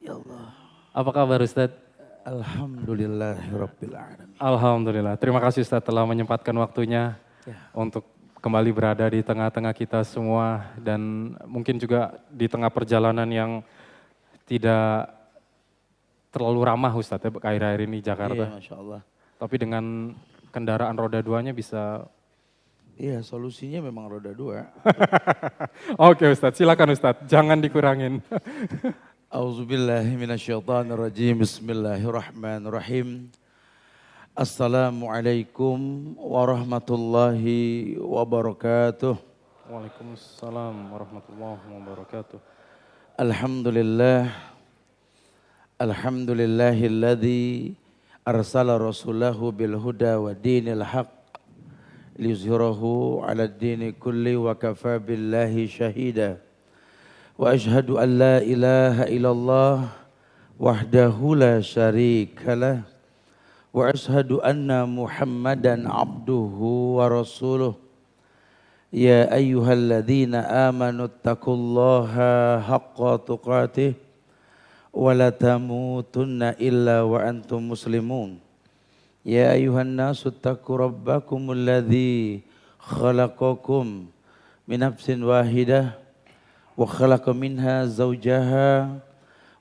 Ya Allah. Apa kabar Ustadz? Alhamdulillahirrabbilalamin. Alhamdulillah. Terima kasih Ustadz telah menyempatkan waktunya Ya. untuk kembali berada di tengah-tengah kita semua dan mungkin juga di tengah perjalanan yang tidak terlalu ramah Ustadz ya akhir-akhir ini Jakarta. Iya, Masya Allah. Tapi dengan kendaraan roda duanya bisa. Iya, solusinya memang roda dua. Oke Ustadz, silakan Ustadz, jangan dikurangin. Auzubillahiminasyaitonirrajim. Bismillahirrahmanirrahim. Assalamualaikum warahmatullahi wabarakatuh. Waalaikumsalam warahmatullahi wabarakatuh. Alhamdulillah. Alhamdulillahilladzi arsala rasulahu bil huda wa dinil haq liyuzhirahu ala dini kulli wa kafa billahi syahida. Wa ashhadu an la ilaha illallah wahdahu la syarika lah. Wa ashhadu anna Muhammadan abduhu wa rasuluh. Ya ayyuhalladzina amanu taqullaha haqqa tuqatih wa la tamutunna illa wa antum muslimun. Ya ayuhan nasu taqu rabbakumul ladzi khalaqakum min nafsin wahidah wa khalaqa minha zawjaha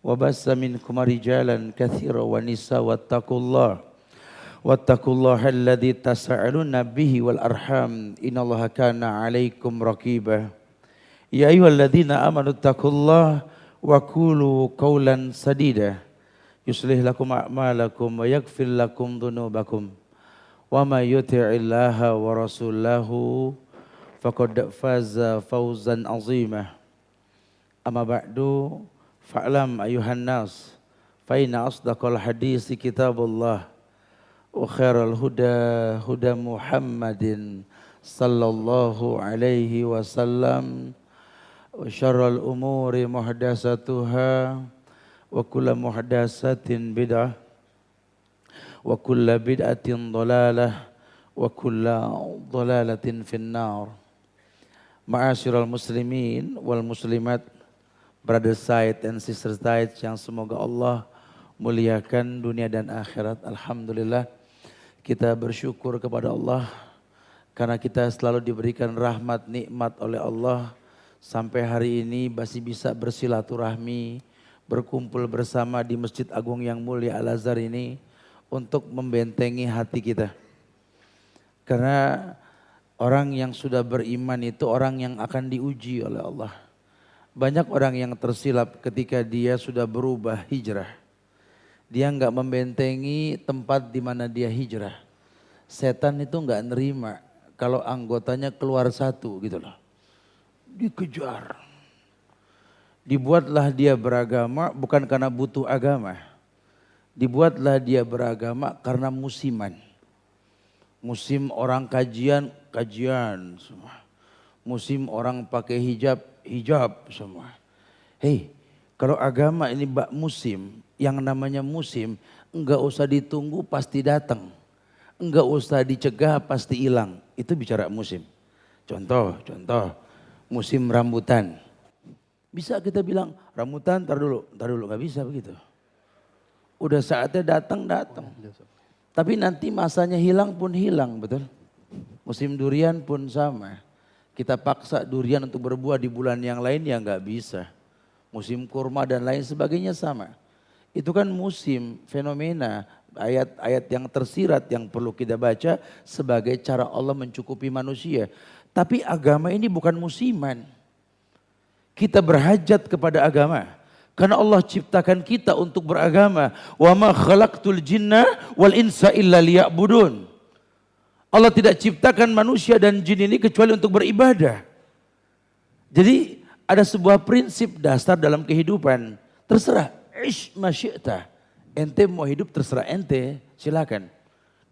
wa bassa minkum rijalan katsiran wa nisaa wattaqullaha alladzi tasaaluna bihi wal arham innallaha kana 'alaikum raqiba. Ya ayyuhalladzina amanu taqullaha wa qulu qawlan sadida yuslih lakum a'malakum wa yaghfir lakum dhunubakum wa may yuti'illaha wa rasulahu faqad faza fawzan 'azima. Amma ba'du fa'lam ayuhan nas fa inna asdaqal hadisi kitabullah wa khairal huda huda Muhammadin sallallahu alaihi wasallam wa syarral umuri muhdatsatuha wa kullu muhdatsatin bid'ah wa kullu bid'atin dhalalah wa kullu dhalalatin finnar. Ma'asyiral muslimin wal muslimat, brother side and sister side yang semoga Allah muliakan dunia dan akhirat. Alhamdulillah kita bersyukur kepada Allah karena kita selalu diberikan rahmat nikmat oleh Allah sampai hari ini masih bisa bersilaturahmi, berkumpul bersama di Masjid Agung yang mulia Al-Azhar ini untuk membentengi hati kita. Karena orang yang sudah beriman itu orang yang akan diuji oleh Allah. Banyak orang yang tersilap ketika dia sudah berubah hijrah. Dia enggak membentengi tempat di mana dia hijrah. Setan itu enggak nerima kalau anggotanya keluar satu gitu loh. Dikejar. Dibuatlah dia beragama bukan karena butuh agama. Dibuatlah dia beragama karena musiman. Musim orang kajian, kajian semua. Musim orang pakai hijab, hijab semua. Hei, kalau agama ini bak musim, yang namanya musim, enggak usah ditunggu pasti datang. Enggak usah dicegah pasti hilang. Itu bicara musim. Contoh, musim rambutan. Bisa kita bilang, rambutan tar dulu, gak bisa begitu. Udah saatnya datang. Tapi nanti masanya hilang pun hilang, betul. Musim durian pun sama. Kita paksa durian untuk berbuah di bulan yang lain ya gak bisa. Musim kurma dan lain sebagainya sama. Itu kan musim, fenomena, ayat-ayat yang tersirat yang perlu kita baca sebagai cara Allah mencukupi manusia. Tapi agama ini bukan musiman. Kita berhajat kepada agama. Karena Allah ciptakan kita untuk beragama. Wa ma khalaqtul jinna wal insa illa liya'budun. Allah tidak ciptakan manusia dan jin ini kecuali untuk beribadah. Jadi ada sebuah prinsip dasar dalam kehidupan. Terserah, ish masyi'ta. Ente mau hidup terserah ente, silakan.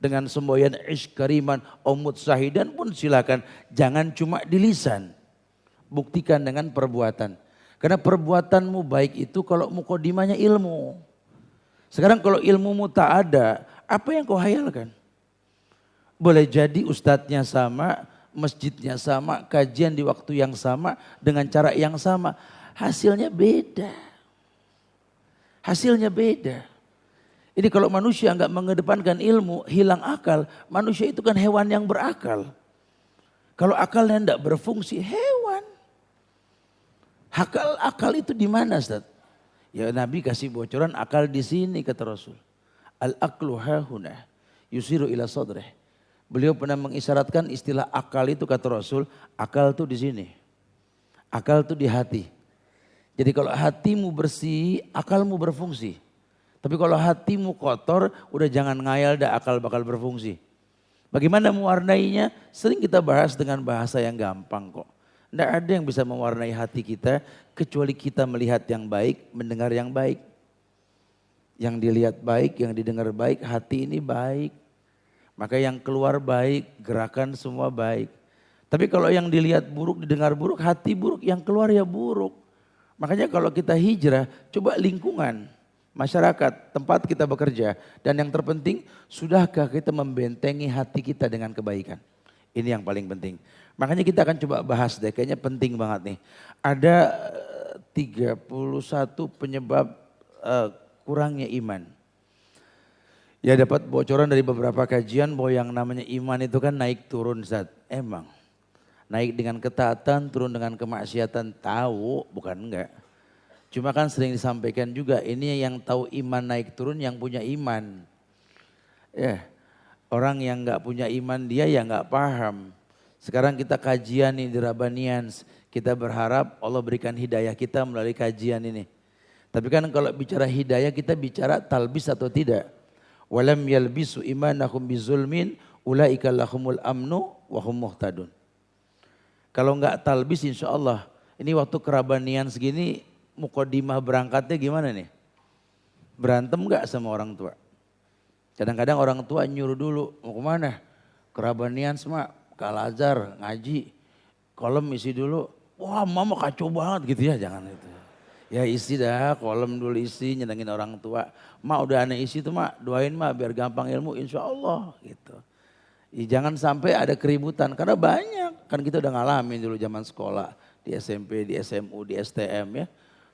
Dengan semboyan ish kariman, omut sahidan pun silakan. Jangan cuma di lisan. Buktikan dengan perbuatan. Karena perbuatanmu baik itu kalau mukodimanya ilmu. Sekarang kalau ilmumu tak ada, apa yang kau hayalkan? Boleh jadi ustadznya sama, masjidnya sama, kajian di waktu yang sama, dengan cara yang sama. Hasilnya beda. Hasilnya beda. Ini kalau manusia nggak mengedepankan ilmu, hilang akal. Manusia itu kan hewan yang berakal. Kalau akalnya tidak berfungsi, hewan. Akal itu di mana, Ustaz? Ya Nabi kasih bocoran akal di sini kata Rasul. Al-aqlu hahuna yusiru ila sadrih. Beliau pernah mengisyaratkan istilah akal itu kata Rasul, akal itu di sini. Akal itu di hati. Jadi kalau hatimu bersih, akalmu berfungsi. Tapi kalau hatimu kotor, udah jangan ngayal dah akal bakal berfungsi. Bagaimana mewarnainya? Sering kita bahas dengan bahasa yang gampang kok. Tidak ada yang bisa mewarnai hati kita kecuali kita melihat yang baik, mendengar yang baik. Yang dilihat baik, yang didengar baik, hati ini baik. Maka yang keluar baik, gerakan semua baik. Tapi kalau yang dilihat buruk, didengar buruk, hati buruk, yang keluar ya buruk. Makanya kalau kita hijrah, coba lingkungan, masyarakat, tempat kita bekerja. Dan yang terpenting, sudahkah kita membentengi hati kita dengan kebaikan? Ini yang paling penting. Makanya kita akan coba bahas deh, kayaknya penting banget nih. Ada 31 penyebab kurangnya iman. Ya dapat bocoran dari beberapa kajian bahwa yang namanya iman itu kan naik turun Zat. Emang. Naik dengan ketaatan, turun dengan kemaksiatan. Tahu, bukan enggak. Cuma kan sering disampaikan juga, ini yang tahu iman naik turun yang punya iman. Ya, orang yang enggak punya iman dia ya enggak paham. Sekarang kita kajian nih di Rabbanians, kita berharap Allah berikan hidayah kita melalui kajian ini. Tapi kan kalau bicara hidayah kita bicara talbis atau tidak. Walam yalbisu imanahum bizulmin ulaika lahumul amnu wa hum muhtadun. Kalau enggak talbis insya Allah, ini waktu kerabanian segini mukodimah berangkatnya gimana nih? Berantem enggak sama orang tua? Kadang-kadang orang tua nyuruh dulu, mau kemana? Kerabanian semua. Ke Al-Azhar ngaji, kolom isi dulu, wah mama kacau banget gitu ya, jangan itu. Ya isi dah, kolom dulu isi, nyenengin orang tua. Mak udah aneh isi tuh mak, doain mak biar gampang ilmu insya Allah gitu. Ya, jangan sampai ada keributan, karena banyak, kan kita udah ngalamin dulu zaman sekolah. Di SMP, di SMU, di STM ya.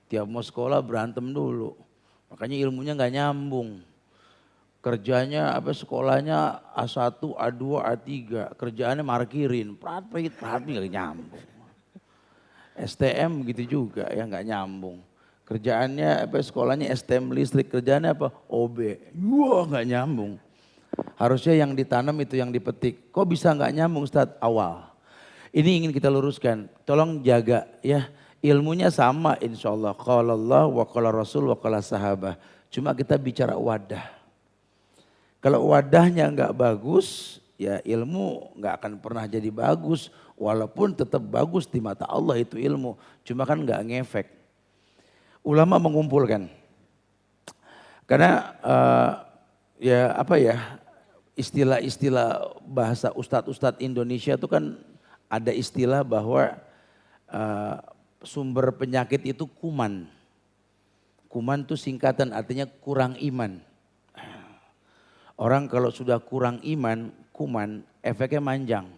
Tiap mau sekolah berantem dulu, makanya ilmunya gak nyambung. Kerjanya sekolahnya A1, A2, A3, kerjaannya markirin, pratit gak nyambung. STM gitu juga ya gak nyambung. Kerjaannya sekolahnya STM listrik, kerjaannya OB, wah gak nyambung. Harusnya yang ditanam itu yang dipetik. Kok bisa gak nyambung Ustadz? Awal. Ini ingin kita luruskan, tolong jaga ya. Ilmunya sama insya Allah. Qala Allah wa qala Rasul wa qala sahabah. Cuma kita bicara wadah. Kalau wadahnya nggak bagus, ya ilmu nggak akan pernah jadi bagus. Walaupun tetap bagus di mata Allah itu ilmu. Cuma kan nggak ngefek. Ulama mengumpulkan. Karena istilah-istilah bahasa ustadz-ustadz Indonesia itu kan ada istilah bahwa sumber penyakit itu kuman. Kuman itu singkatan artinya kurang iman. Orang kalau sudah kurang iman, kuman, efeknya manjang.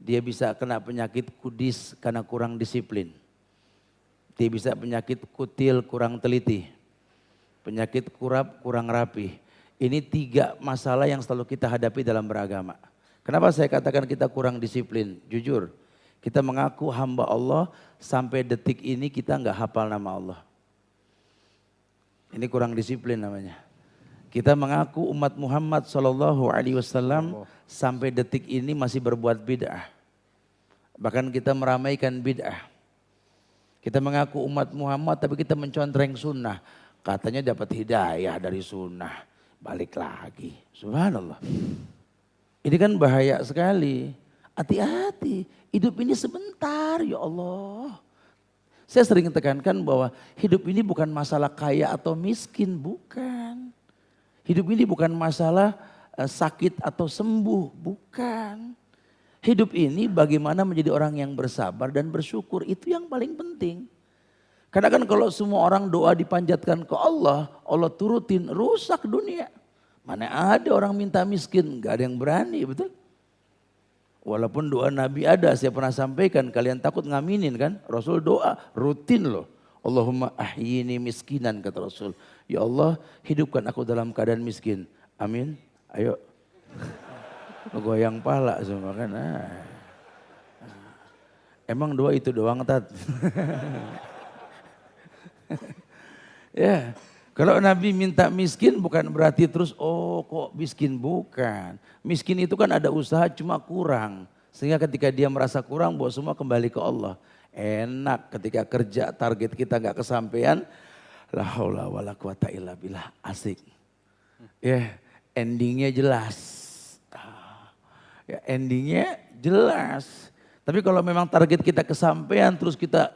Dia bisa kena penyakit kudis karena kurang disiplin. Dia bisa penyakit kutil, kurang teliti. Penyakit kurap, kurang rapi. Ini 3 masalah yang selalu kita hadapi dalam beragama. Kenapa saya katakan kita kurang disiplin? Jujur, kita mengaku hamba Allah, sampai detik ini kita nggak hafal nama Allah. Ini kurang disiplin namanya. Kita mengaku umat Muhammad SAW sampai detik ini masih berbuat bid'ah. Bahkan kita meramaikan bid'ah. Kita mengaku umat Muhammad tapi kita mencontreng sunnah. Katanya dapat hidayah dari sunnah. Balik lagi. Subhanallah. Ini kan bahaya sekali. Hati-hati. Hidup ini sebentar ya Allah. Saya sering tekankan bahwa hidup ini bukan masalah kaya atau miskin. Bukan. Hidup ini bukan masalah sakit atau sembuh, bukan. Hidup ini bagaimana menjadi orang yang bersabar dan bersyukur, itu yang paling penting. Karena kan kalau semua orang doa dipanjatkan ke Allah, Allah turutin, rusak dunia. Mana ada orang minta miskin, gak ada yang berani, betul? Walaupun doa Nabi ada, saya pernah sampaikan, kalian takut ngaminin kan? Rasul doa rutin loh. Allahumma ahyini miskinan kata Rasul. Ya Allah, hidupkan aku dalam keadaan miskin. Amin. Ayo. Goyang pala semua kan. Emang doa itu doang, Tat? Ya. Kalau Nabi minta miskin bukan berarti terus, oh kok miskin, bukan. Miskin itu kan ada usaha cuma kurang. Sehingga ketika dia merasa kurang, bahwa semua kembali ke Allah. Enak ketika kerja target kita nggak kesampaian, la haula wala quwata illa billah, asik. Ya, endingnya jelas. Ya, endingnya jelas. Tapi kalau memang target kita kesampaian terus kita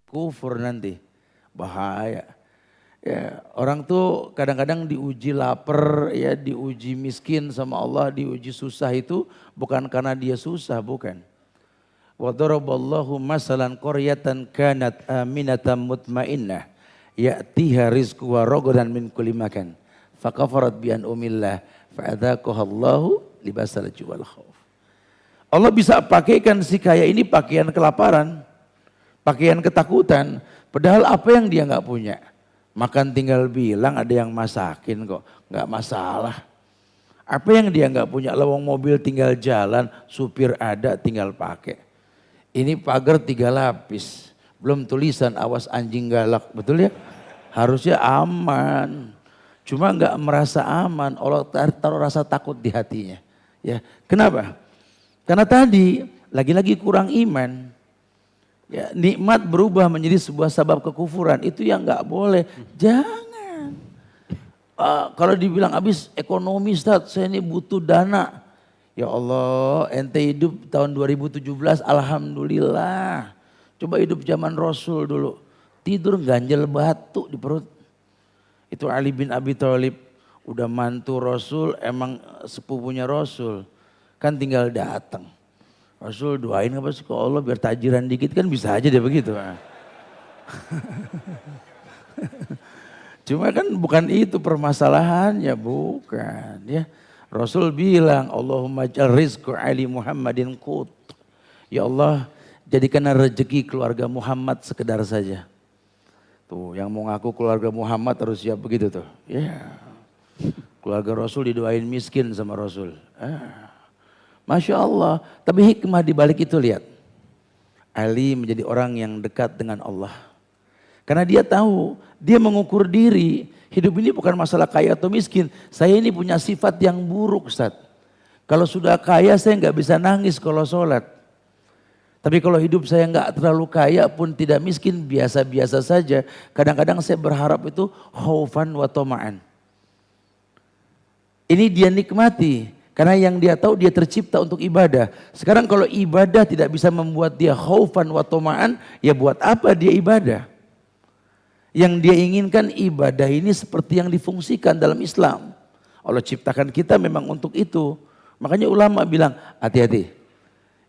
kufur nanti. Bahaya. Ya, orang tuh kadang-kadang diuji lapar, ya diuji miskin sama Allah, diuji susah itu bukan karena dia susah, bukan. Wa daraballahu masalan qaryatan kanat aminatan mutmainnah ya'tiha rizquha ragadan min kulli makan fakafarat bi an'amillah fa'adzaqaha Allahu libasal ju'i wal khauf. Allah bisa pakaikan si kaya ini pakaian kelaparan, pakaian ketakutan. Padahal apa yang dia nggak punya? Makan tinggal bilang, ada yang masakin kok, nggak masalah. Apa yang dia nggak punya? Lawang mobil tinggal jalan, supir ada tinggal pakai. Ini pagar 3 lapis, belum tulisan awas anjing galak, betul ya? Harusnya aman. Cuma nggak merasa aman, Allah taruh rasa takut di hatinya. Ya, kenapa? Karena tadi lagi-lagi kurang iman. Ya, nikmat berubah menjadi sebuah sebab kekufuran, itu yang nggak boleh. Jangan. Kalau dibilang habis ekonomi, Ustaz, saya ini butuh dana. Ya Allah, ente hidup tahun 2017, alhamdulillah. Coba hidup zaman Rasul dulu. Tidur ganjel batu di perut. Itu Ali bin Abi Thalib, udah mantu Rasul, emang sepupunya Rasul. Kan tinggal datang. Rasul doain apa sih ke Allah biar tajiran dikit, kan bisa aja dia begitu. Cuma kan bukan itu permasalahannya, bukan ya. Rasul bilang Allahumma ja'al rizqu ali Muhammadin qut. Ya Allah, jadikanlah rezeki keluarga Muhammad sekedar saja. Tuh, yang mau ngaku keluarga Muhammad harus siap begitu tuh. Ya. Keluarga Rasul didoain miskin sama Rasul. Masya Allah, tapi hikmah di balik itu lihat. Ali menjadi orang yang dekat dengan Allah. Karena dia tahu, dia mengukur diri. Hidup ini bukan masalah kaya atau miskin. Saya ini punya sifat yang buruk, Ustaz. Kalau sudah kaya saya nggak bisa nangis kalau sholat. Tapi kalau hidup saya nggak terlalu kaya pun tidak miskin, biasa-biasa saja. Kadang-kadang saya berharap itu khaufan wa tama'an. Ini dia nikmati. Karena yang dia tahu dia tercipta untuk ibadah. Sekarang kalau ibadah tidak bisa membuat dia khaufan wa tama'an, ya buat apa dia ibadah? Yang dia inginkan ibadah ini seperti yang difungsikan dalam Islam. Allah ciptakan kita memang untuk itu. Makanya ulama bilang hati-hati.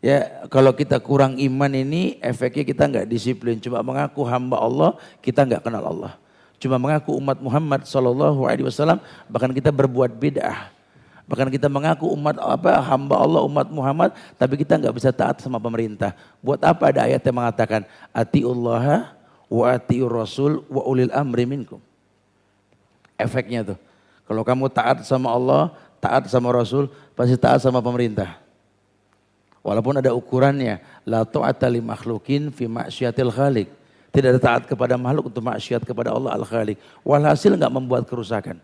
Ya, kalau kita kurang iman ini efeknya kita nggak disiplin. Cuma mengaku hamba Allah, kita nggak kenal Allah. Cuma mengaku umat Muhammad SAW, bahkan kita berbuat bid'ah. Bahkan kita mengaku hamba Allah, umat Muhammad, tapi kita nggak bisa taat sama pemerintah. Buat apa ada ayat yang mengatakan atiullaha wa atiur rasul wa ulil amri minkum. Efeknya tuh, kalau kamu taat sama Allah, taat sama Rasul, pasti taat sama pemerintah. Walaupun ada ukurannya, la ta'ata li makhlukin fi ma'syiatil khaliq. Tidak ada taat kepada makhluk untuk maksiat kepada Allah al-Khaliq. Walhasil nggak membuat kerusakan.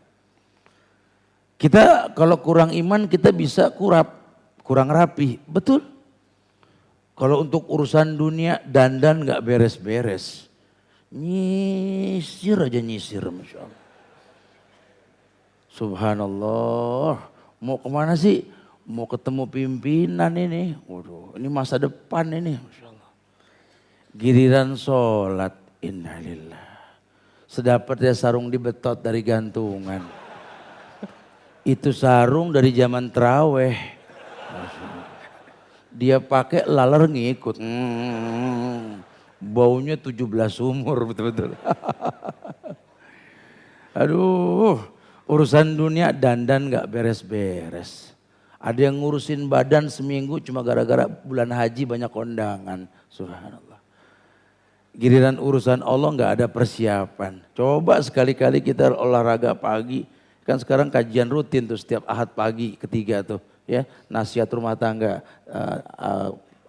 Kita kalau kurang iman kita bisa kurang rapi, betul. Kalau untuk urusan dunia dandan nggak beres-beres, nyisir aja nyisir, Masya Allah. Subhanallah, mau kemana sih? Mau ketemu pimpinan ini, waduh, ini masa depan ini, Masya Allah. Giliran sholat, innalillah, sedapatnya sarung dibetot dari gantungan. Itu sarung dari zaman terawih. Dia pakai laler ngikut. Baunya 17 umur betul-betul. Aduh, urusan dunia dandan gak beres-beres. Ada yang ngurusin badan seminggu cuma gara-gara bulan haji banyak kondangan. Subhanallah. Giliran urusan Allah nggak ada persiapan. Coba sekali-kali kita olahraga pagi. Kan sekarang kajian rutin tuh setiap Ahad pagi ketiga tuh. Ya, nasihat rumah tangga,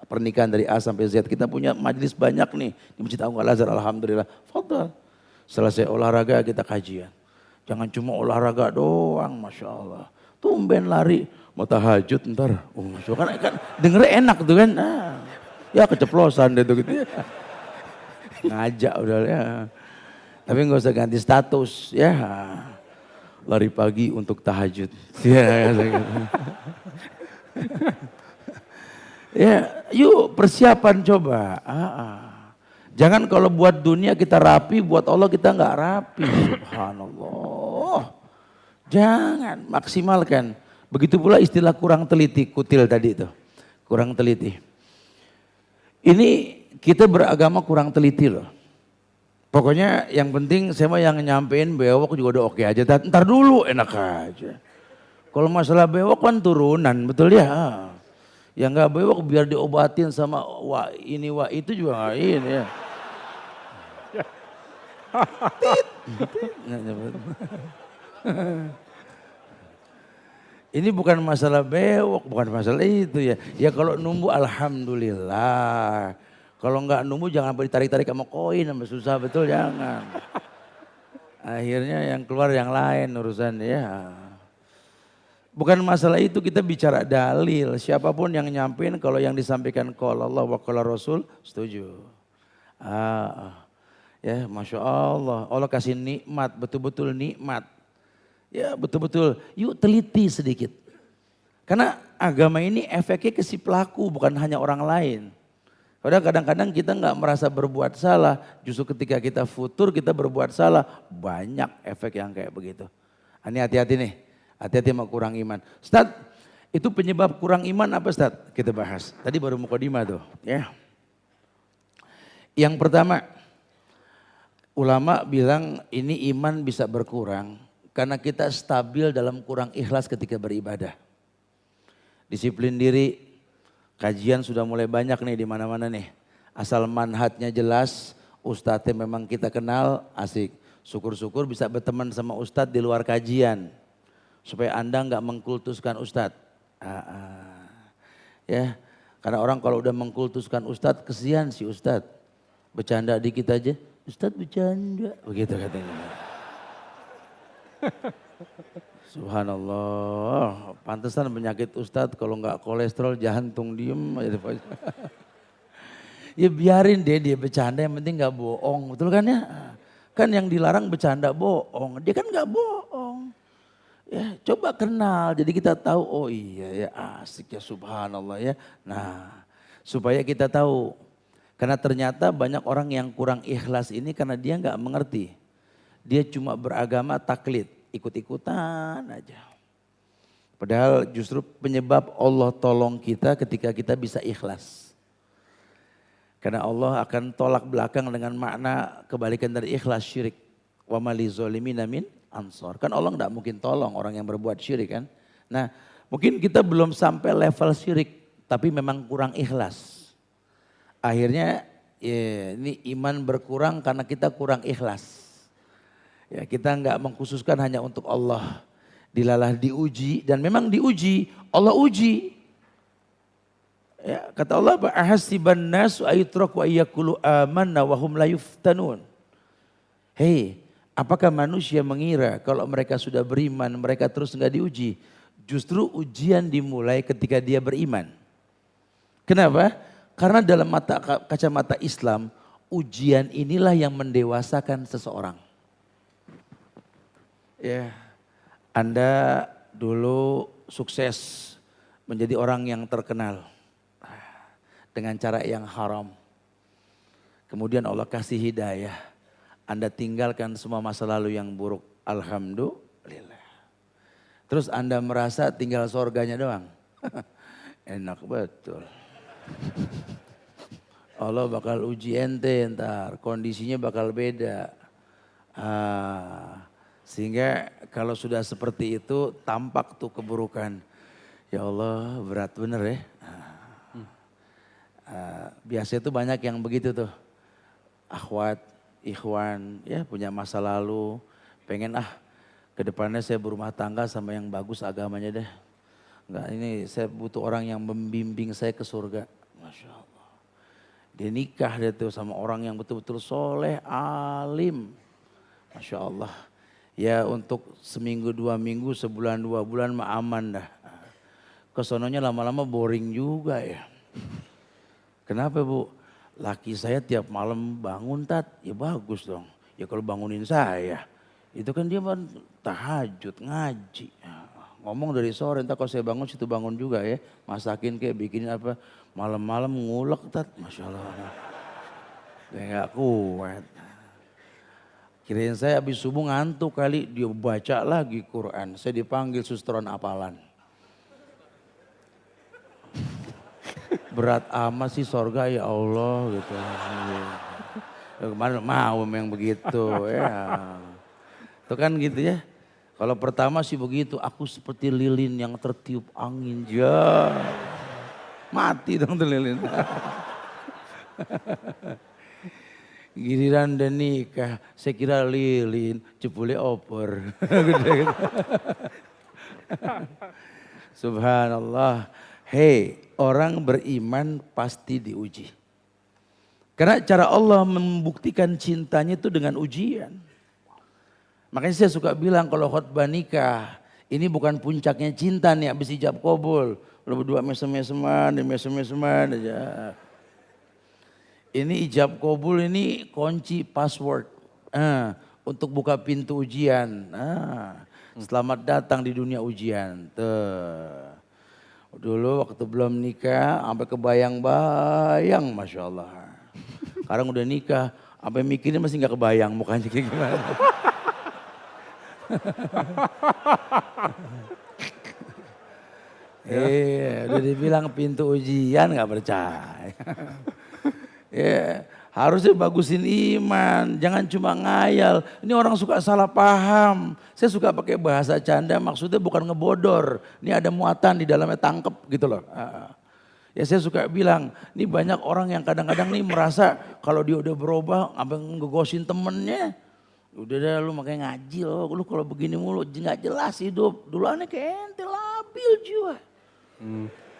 pernikahan dari A sampai Z. Kita punya majelis banyak nih di Masjid Agung Al-Azhar, alhamdulillah. Fadal. Selesai olahraga kita kajian. Jangan cuma olahraga doang, Masya Allah. Tumben lari, mau tahajud ntar. Oh, Masya Allah, kan dengernya enak tuh kan. Nah, ya keceplosan deh tuh gitu ya. Ngajak udah ya. Tapi nggak usah ganti status ya. Lari pagi untuk tahajud. Ya, ya, yuk persiapan coba. Jangan kalau buat dunia kita rapi, buat Allah kita nggak rapi. Subhanallah. Jangan, maksimalkan. Begitu pula istilah kurang teliti, kutil tadi itu. Kurang teliti. Ini kita beragama kurang teliti loh. Pokoknya yang penting saya mah yang nyampein bewok juga udah oke aja. Ntar dulu enak aja. Kalau masalah bewok kan turunan, betul ya. Yang nggak bewok biar diobatin sama wah ini wah itu juga nggak ini ya. Ini bukan masalah bewok, bukan masalah itu ya. Ya kalau numbuh alhamdulillah. Kalau nggak numbuh jangan ditarik-tarik sama koin, sama susah betul jangan. Akhirnya yang keluar yang lain urusan ya. Bukan masalah itu, kita bicara dalil. Siapapun yang nyampein kalau yang disampaikan qala Allah wa qala Rasul setuju. Ya Masya Allah, Allah kasih nikmat, betul-betul nikmat. Ya betul-betul, yuk teliti sedikit. Karena agama ini efeknya ke si pelaku, bukan hanya orang lain. Padahal kadang-kadang kita nggak merasa berbuat salah, justru ketika kita futur kita berbuat salah, banyak efek yang kayak begitu. Ini hati-hati nih, hati-hati sama kurang iman. Ustaz, itu penyebab kurang iman apa Ustaz? Kita bahas, tadi baru mukadimah tuh. Ya. Yang pertama, ulama bilang ini iman bisa berkurang karena kita stabil dalam kurang ikhlas ketika beribadah. Disiplin diri. Kajian sudah mulai banyak nih di mana-mana nih. Asal manhajnya jelas, ustadznya memang kita kenal, asik. Syukur-syukur bisa berteman sama ustadz di luar kajian. Supaya Anda nggak mengkultuskan ustadz. Ya, karena orang kalau udah mengkultuskan ustadz, kesian si ustadz. Bercanda dikit aja, ustadz bercanda. Begitu katanya. Subhanallah, pantesan penyakit ustadz kalau nggak kolesterol jantung diem aja. Ya biarin deh dia bercanda, yang penting nggak bohong, betul kan ya? Kan yang dilarang bercanda bohong, dia kan nggak bohong. Ya coba kenal, jadi kita tahu, oh iya ya asik ya subhanallah ya. Nah supaya kita tahu, karena ternyata banyak orang yang kurang ikhlas ini karena dia nggak mengerti. Dia cuma beragama taklid. Ikut-ikutan aja. Padahal justru penyebab Allah tolong kita ketika kita bisa ikhlas. Karena Allah akan tolak belakang dengan makna kebalikan dari ikhlas syirik. Wa ma lizolimina min ansor. Kan Allah enggak mungkin tolong orang yang berbuat syirik kan. Nah mungkin kita belum sampai level syirik. Tapi memang kurang ikhlas. Akhirnya ya, ini iman berkurang karena kita kurang ikhlas. Ya, kita enggak mengkhususkan hanya untuk Allah. Dilalah diuji dan memang diuji, Allah uji. Ya, kata Allah, ahasiban nasu ayutraku ayyakulu amanna wa hum la yuftanun. Hei, apakah manusia mengira kalau mereka sudah beriman, mereka terus enggak diuji? Justru ujian dimulai ketika dia beriman. Kenapa? Karena dalam kacamata Islam, ujian inilah yang mendewasakan seseorang. Ya, Anda dulu sukses menjadi orang yang terkenal dengan cara yang haram. Kemudian Allah kasih hidayah. Anda tinggalkan semua masa lalu yang buruk. Alhamdulillah. Terus Anda merasa tinggal surganya doang. Enak betul. Allah bakal uji ente ntar. Kondisinya bakal beda. Sehingga kalau sudah seperti itu tampak tuh keburukan. Ya Allah berat bener ya. Biasanya tuh banyak yang begitu tuh. akhwat, ikhwan, ya punya masa lalu, pengen ke depannya saya berumah tangga sama yang bagus agamanya deh. Enggak, ini saya butuh orang yang membimbing saya ke surga. Masya Allah. Dia nikah dia tuh sama orang yang betul-betul soleh, alim. Masya Allah. Ya untuk seminggu, 2 minggu, sebulan, 2 bulan mah aman dah. Kesononya lama-lama boring juga ya. Kenapa Bu? Laki saya tiap malam bangun Tat, ya bagus dong. Ya kalau bangunin saya, itu kan dia tahajud, ngaji. Ngomong dari sore, entah kalau saya bangun situ bangun juga ya. Masakin kayak bikinin apa, malam-malam ngulek Tat, Masya Allah. Saya gak kuat. Kirain saya habis subuh ngantuk kali, dia baca lagi Quran. Saya dipanggil susteran apalan. Berat amat sih sorga ya Allah gitu. Kemarin mau yang begitu ya. Itu kan gitu ya. Kalau pertama sih begitu, aku seperti lilin yang tertiup angin. Ya, mati dong tuh lilin. Giliran dan nikah, saya kira lilin, cepule opor. Subhanallah. Hei, orang beriman pasti diuji. Karena cara Allah membuktikan cintanya itu dengan ujian. Makanya saya suka bilang kalau khotbah nikah, ini bukan puncaknya cinta nih habis ijab kabul. Lo berdua mesem-meseman aja. Ini ijab kabul ini kunci password. Untuk buka pintu ujian. Selamat datang di dunia ujian. Tuh. Dulu waktu belum nikah sampai kebayang-bayang Masya Allah. Sekarang udah nikah sampai mikirin masih gak kebayang mukanya kayak gimana. Udah dibilang pintu ujian gak percaya. Harusnya bagusin iman, jangan cuma ngayal. Ini orang suka salah paham. Saya suka pakai bahasa canda, maksudnya bukan ngebodor. Ini ada muatan di dalamnya, tangkep gitu loh. Ya saya suka bilang, ini banyak orang yang kadang-kadang nih merasa kalau dia udah berubah, sampai ngegosin temennya. Udah dah lu makanya ngaji loh, lu kalau begini mulu gak jelas hidup. Dulu aneh kayak ente labil jiwa.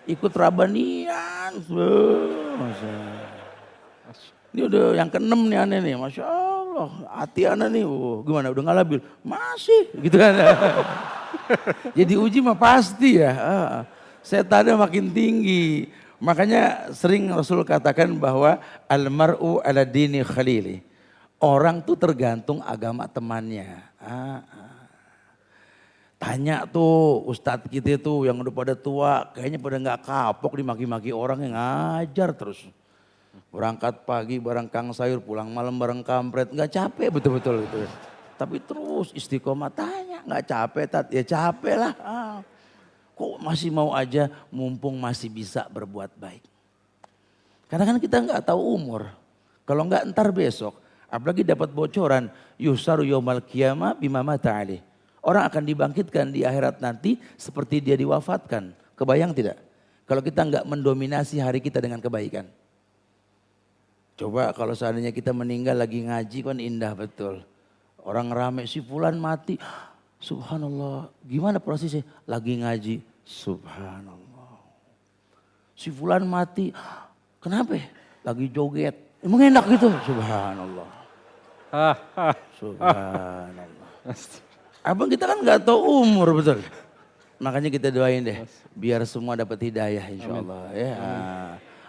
Ikut rabanian. Ini udah yang ke-6 nih aneh nih, Masya Allah. Hati aneh nih, gimana udah gak labil? Masih, gitu kan. Jadi uji mah pasti ya. Setannya makin tinggi. Makanya sering Rasul katakan bahwa almar'u ala dini khalili. Orang tuh tergantung agama temannya. Tanya tuh ustadz kita tuh yang udah pada tua, kayaknya pada gak kapok dimaki-maki orang yang ngajar terus. Berangkat pagi bareng kang sayur, pulang malam bareng kampret, nggak capek betul-betul gitu. Tapi terus istiqomah tanya, nggak capek Tat? Ya capek lah. Kok masih mau aja mumpung masih bisa berbuat baik. Karena kan kita nggak tahu umur. Kalau nggak ntar besok, apalagi dapat bocoran, yusaru yaumal qiyamah bima mata alih. Orang akan dibangkitkan di akhirat nanti seperti dia diwafatkan. Kebayang tidak? Kalau kita nggak mendominasi hari kita dengan kebaikan. Coba kalau seandainya kita meninggal lagi ngaji kan indah betul. Orang rame si fulan mati. Subhanallah. Gimana prosesnya? Lagi ngaji. Subhanallah. Si fulan mati. Kenapa? Lagi joget. Emang enak gitu? Subhanallah. Subhanallah. Abang kita kan gak tahu umur betul. Makanya kita doain deh. Biar semua dapat hidayah insya Allah. Ya.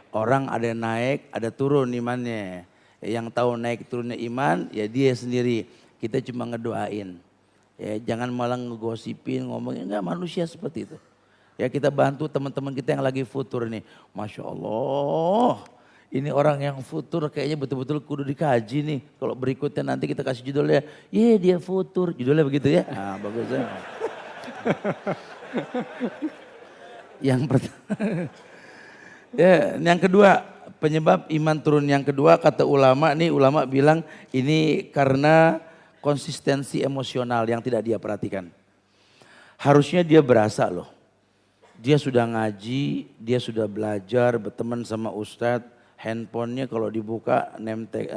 Orang ada naik, ada turun imannya. Yang tahu naik turunnya iman, ya dia sendiri. Kita cuma ngedoain. Ya, jangan malah ngegosipin, ngomongin. Enggak, manusia seperti itu. Ya kita bantu teman-teman kita yang lagi futur nih. Masya Allah. Ini orang yang futur kayaknya betul-betul kudu dikaji nih. Kalau berikutnya nanti kita kasih judulnya, dia futur. Judulnya begitu ya. Nah, bagus ya. Yang pertama. Ya, yang kedua, penyebab iman turun yang kedua kata ulama bilang ini karena konsistensi emosional yang tidak dia perhatikan. Harusnya dia berasa loh. Dia sudah ngaji, dia sudah belajar berteman sama ustadz, handphonenya kalau dibuka name tag,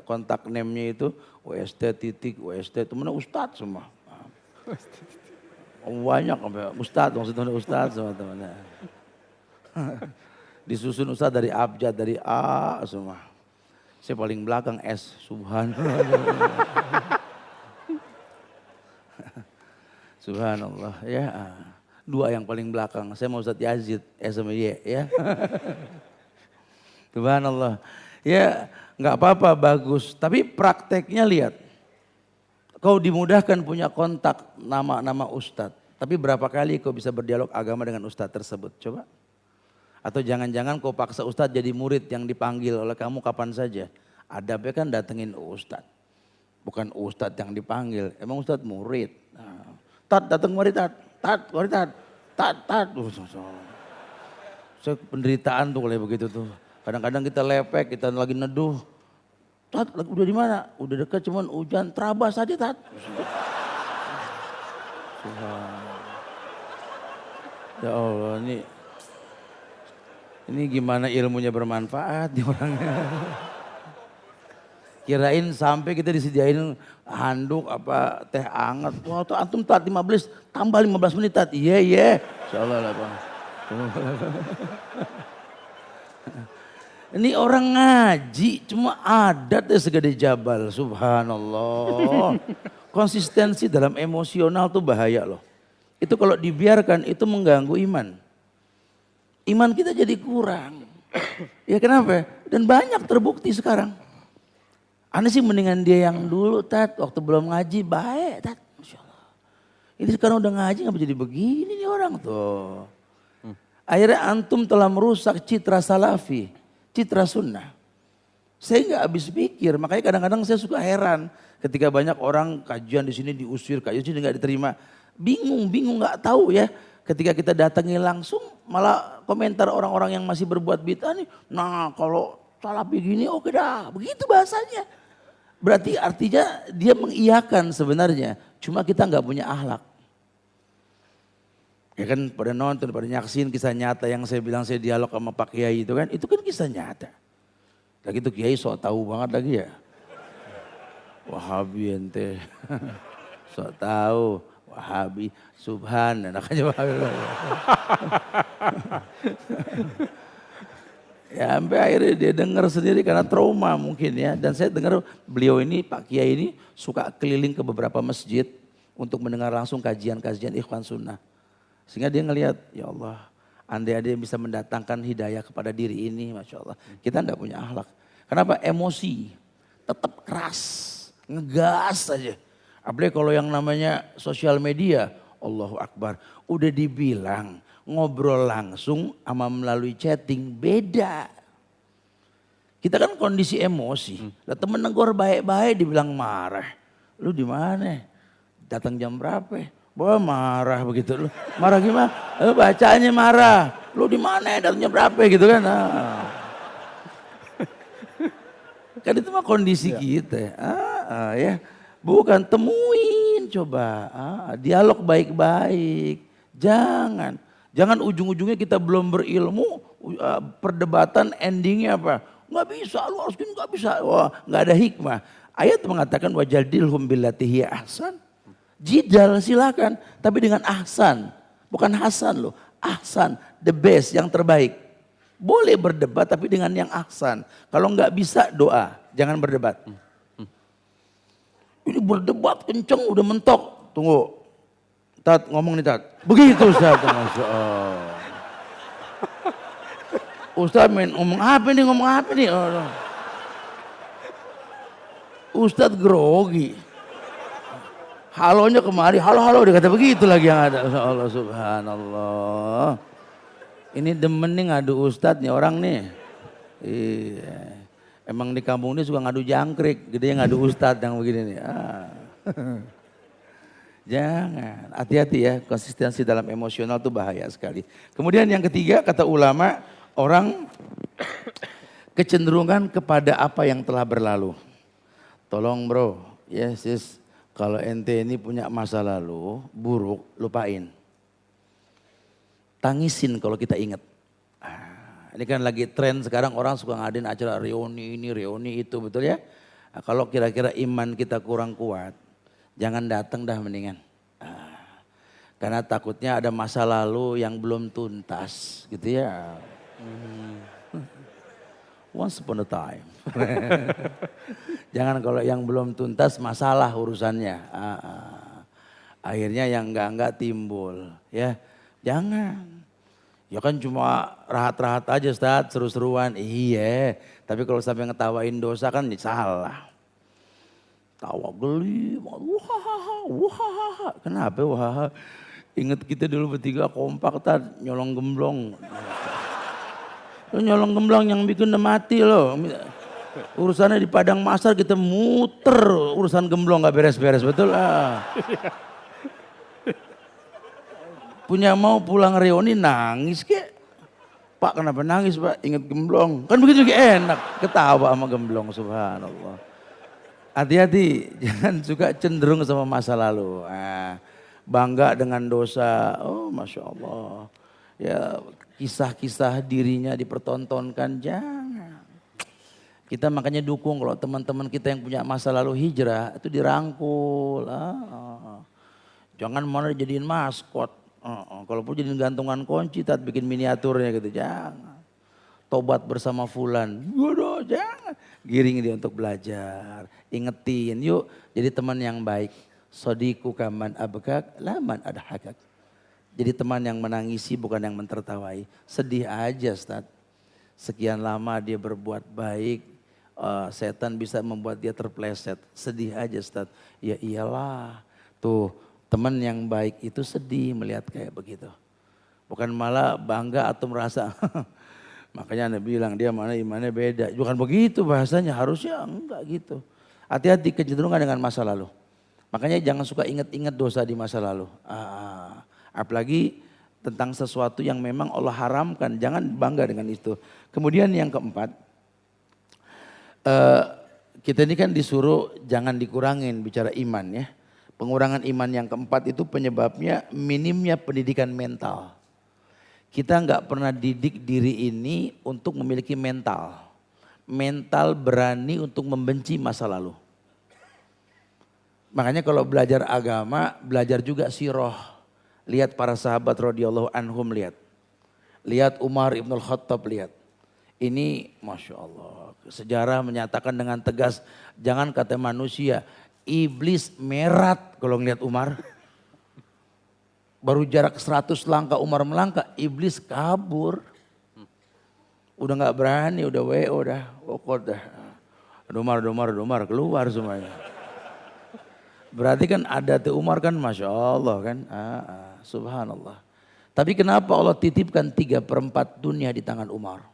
kontak name-nya itu WST itu mana Ustadz semua. Banyak Ustadz, maksudnya Ustadz semua teman. Disusun Ustadz dari abjad, dari A semua. Saya paling belakang S, subhanallah. Subhanallah ya. Dua yang paling belakang, saya mau Ustadz Yazid, S sama Y ya. Subhanallah. Ya nggak apa-apa, bagus. Tapi prakteknya lihat. Kau dimudahkan punya kontak nama-nama ustadz. Tapi berapa kali kau bisa berdialog agama dengan ustadz tersebut? Coba. Atau jangan-jangan kau paksa ustadz jadi murid yang dipanggil oleh kamu kapan saja. Adabnya kan datengin ustadz. Bukan ustadz yang dipanggil. Emang ustadz murid. Nah, tat datang murid tat. Tat, murid tat. Tat. Saya penderitaan tuh kalau begitu tuh. Kadang-kadang kita lepek, kita lagi neduh. Tat, udah di mana? Udah dekat cuman hujan, terabas aja Tat. Ya Allah, ini gimana ilmunya bermanfaat nih orangnya. Kirain sampai kita disediain handuk apa teh hangat. Wah, tuh antum Tat 15, tambah 15 menit Tat. Iya. Insyaallah lah Bang. Ini orang ngaji cuma adat ya segede jabal, subhanallah. Konsistensi dalam emosional tuh bahaya loh. Itu kalau dibiarkan itu mengganggu iman. Iman kita jadi kurang. Ya kenapa? Dan banyak terbukti sekarang. Aneh sih mendingan dia yang dulu Tat, waktu belum ngaji baik Tat. Masya Allah. Ini sekarang udah ngaji ngapa jadi begini nih orang tuh. Akhirnya antum telah merusak citra salafi. Citra sunnah. Saya nggak habis pikir, makanya kadang-kadang saya suka heran ketika banyak orang kajian di sini diusir, kajian di sini nggak diterima. Bingung nggak tahu ya. Ketika kita datangi langsung malah komentar orang-orang yang masih berbuat bid'ah nih. Nah kalau salafi gini oke dah, begitu bahasanya. Berarti artinya dia mengiyakan sebenarnya, cuma kita nggak punya akhlak. Ya kan pada nonton, pada nyaksin kisah nyata yang saya bilang saya dialog sama Pak Kiai itu kan kisah nyata. Lagi itu Kiai sok tahu banget lagi ya. Wahabi ente. Sok tahu, Wahabi, Subhan, anaknya Wahabi. Ya sampai akhirnya dia dengar sendiri karena trauma mungkin ya. Dan saya dengar beliau ini, Pak Kiai ini suka keliling ke beberapa masjid untuk mendengar langsung kajian-kajian Ikhwan Sunnah. Sehingga dia ngelihat, ya Allah, andai ada yang bisa mendatangkan hidayah kepada diri ini, Masya Allah. Kita enggak punya akhlak. Kenapa? Emosi, tetap keras, ngegas aja. Apalagi kalau yang namanya sosial media, Allahu Akbar. Udah dibilang, ngobrol langsung sama melalui chatting, beda. Kita kan kondisi emosi. Lah temen negor baik-baik dibilang marah. Lu di mana? Datang jam berapa? Wah marah begitu lu. Marah gimana? Bacaannya marah. Lu di mana? Datangnya berapa gitu kan. Kan itu mah kondisi kita. Ya. Bukan temuin coba. Dialog baik-baik. Jangan ujung-ujungnya kita belum berilmu. Perdebatan endingnya apa? Nggak bisa, lu harus gini nggak bisa. Wah nggak ada hikmah. Ayat mengatakan wajadilhum billati hiya ahsan. Jidal silakan, tapi dengan ahsan. Bukan hasan loh, ahsan, the best, yang terbaik. Boleh berdebat tapi dengan yang ahsan. Kalau nggak bisa doa, jangan berdebat. Ini berdebat kenceng udah mentok. Tunggu, Tat ngomong nih Tat. Begitu Ustaz, Masya Allah. Ustaz ngomong apa nih? Oh. Ustaz grogi. Halonya kemari, halo dia kata begitu lagi yang ada. Allah subhanallah. Ini demen nih ngadu ustadz nih orang nih. Iya. Emang di kampung ini suka ngadu jangkrik, gede ngadu ustadz yang begini nih. Jangan, hati-hati ya, konsistensi dalam emosional itu bahaya sekali. Kemudian yang ketiga kata ulama, orang kecenderungan kepada apa yang telah berlalu. Tolong bro, yes. Kalau ente ini punya masa lalu buruk, lupain. Tangisin kalau kita ingat. Ini kan lagi tren sekarang orang suka ngadain acara reuni ini, reuni itu, betul ya? Nah, kalau kira-kira iman kita kurang kuat, jangan datang dah mendingan. Karena takutnya ada masa lalu yang belum tuntas gitu ya. Once upon a time. Jangan kalau yang belum tuntas masalah urusannya. Akhirnya yang enggak timbul ya. Jangan. Ya kan cuma rahat-rahat aja Ustaz, seru-seruan. Iya, tapi kalau sampai ngetawain dosa kan salah. Tawa geli, wah, kenapa wah? Ingat kita dulu bertiga kompak nyolong gemblong. Nyolong gemblong yang bikin udah mati loh. Urusannya di padang masar kita muter, urusan gemblong gak beres-beres, betul ah. Punya mau pulang reuni nangis kek. Pak kenapa nangis Pak? Ingat gemblong. Kan begitu juga enak. Ketawa sama gemblong, subhanallah. Hati-hati, jangan suka cenderung sama masa lalu. Bangga dengan dosa, oh Masya Allah. Ya kisah-kisah dirinya dipertontonkan, jangan. Kita makanya dukung kalau teman-teman kita yang punya masa lalu hijrah itu dirangkul. Jangan mana jadiin maskot. Kalaupun jadiin gantungan kunci, bikin miniaturnya gitu, jangan. Tobat bersama fulan, waduh jangan. Giring dia untuk belajar, ingetin, yuk jadi teman yang baik. Sodiku kaman abkak, laman ada hakak. Jadi teman yang menangisi bukan yang mentertawai. Sedih aja Ustaz. Sekian lama dia berbuat baik, setan bisa membuat dia terpleset. Sedih aja Ustaz. Ya iyalah, tuh. Teman yang baik itu sedih melihat kayak begitu. Bukan malah bangga atau merasa. Makanya Anda bilang dia mana imannya beda. Bukan begitu bahasanya, harusnya enggak gitu. Hati-hati kecenderungan dengan masa lalu. Makanya jangan suka ingat-ingat dosa di masa lalu. Apalagi tentang sesuatu yang memang Allah haramkan. Jangan bangga dengan itu. Kemudian yang keempat. Kita ini kan disuruh jangan dikurangin bicara iman ya. Pengurangan iman yang keempat itu penyebabnya minimnya pendidikan mental. Kita nggak pernah didik diri ini untuk memiliki mental. Mental berani untuk membenci masa lalu. Makanya kalau belajar agama, belajar juga sirah. Lihat para sahabat radhiyallahu anhum, lihat. Lihat Umar ibn al-Khattab, lihat. Ini Masya Allah, sejarah menyatakan dengan tegas, jangan kata manusia, iblis merat kalau ngeliat Umar. Baru jarak 100 langkah Umar melangkah, iblis kabur. Udah gak berani, udah WO dah. Dah. Umar keluar semuanya. Berarti kan ada tuh Umar kan Masya Allah kan. Subhanallah. Tapi kenapa Allah titipkan 3/4 dunia di tangan Umar?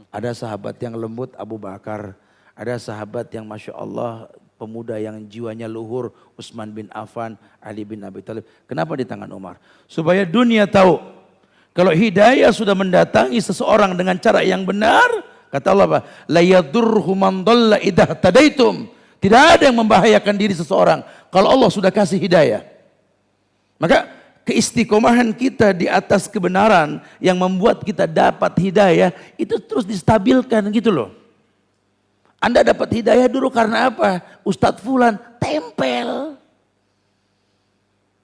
Ada sahabat yang lembut Abu Bakar. Ada sahabat yang Masya Allah pemuda yang jiwanya luhur, Utsman bin Affan, Ali bin Abi Thalib. Kenapa di tangan Umar? Supaya dunia tahu kalau hidayah sudah mendatangi seseorang dengan cara yang benar, kata Allah apa? La yadurru man dhalla idza tadaitum. Tidak ada yang membahayakan diri seseorang kalau Allah sudah kasih hidayah. Maka keistiqomahan kita di atas kebenaran yang membuat kita dapat hidayah itu terus distabilkan gitu loh. Anda dapat hidayah dulu karena apa? Ustadz Fulan tempel.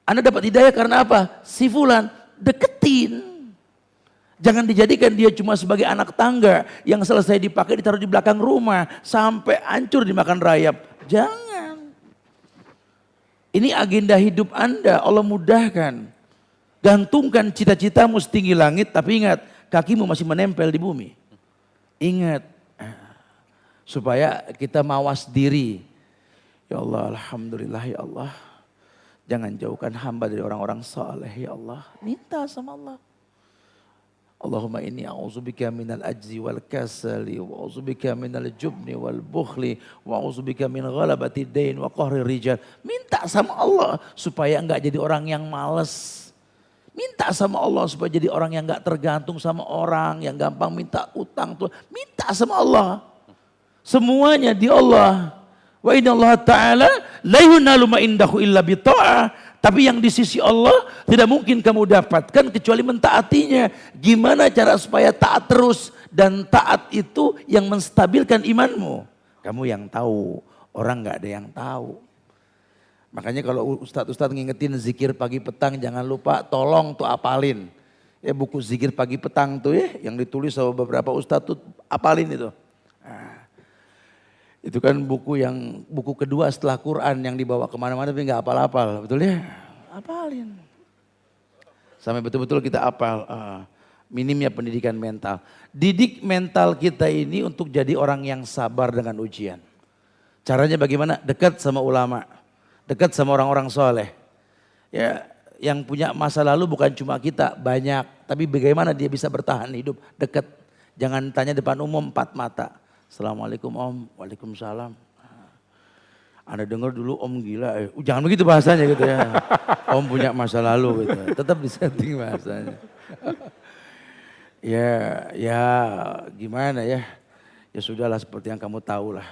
Anda dapat hidayah karena apa? Si Fulan deketin. Jangan dijadikan dia cuma sebagai anak tangga yang selesai dipakai ditaruh di belakang rumah sampai hancur dimakan rayap. Jangan. Ini agenda hidup Anda, Allah mudahkan. Gantungkan cita-citamu setinggi langit, tapi ingat kakimu masih menempel di bumi. Ingat. Supaya kita mawas diri. Ya Allah, alhamdulillah ya Allah. Jangan jauhkan hamba dari orang-orang saleh ya Allah. Minta sama Allah. Allahumma inni a'udzubika minal ajzi wal kasali wa a'udzubika minal jubni wal bukhli wa a'udzubika min ghalabati dain wa qahri rijal. Minta sama Allah supaya enggak jadi orang yang malas. Minta sama Allah supaya jadi orang yang enggak tergantung sama orang, yang gampang minta utang tuh. Minta sama Allah. Semuanya di Allah. Wa inna Allah ta'ala la yunalu ma indahu illa bita'ah. Tapi yang di sisi Allah tidak mungkin kamu dapatkan kecuali mentaatinya. Gimana cara supaya taat terus? Dan taat itu yang menstabilkan imanmu. Kamu yang tahu, orang gak ada yang tahu. Makanya kalau ustadz-ustadz ngingetin zikir pagi petang jangan lupa tolong tuh apalin. Ya buku zikir pagi petang tuh ya yang ditulis sama beberapa ustadz tuh apalin itu. Nah, itu kan buku kedua setelah Quran yang dibawa kemana-mana tapi gak apal-apal. Betul ya? Apalin. Sampai betul-betul kita apal. Minimnya pendidikan mental. Didik mental kita ini untuk jadi orang yang sabar dengan ujian. Caranya bagaimana? Dekat sama ulama. Dekat sama orang-orang soleh. Ya, yang punya masa lalu bukan cuma kita, banyak. Tapi bagaimana dia bisa bertahan hidup dekat. Jangan tanya depan umum 4 mata. Assalamualaikum om, waalaikumsalam. Anda dengar dulu om gila, jangan begitu bahasanya gitu ya. Om punya masa lalu gitu, tetap disetting bahasanya. Ya gimana ya. Ya sudahlah seperti yang kamu tahu lah.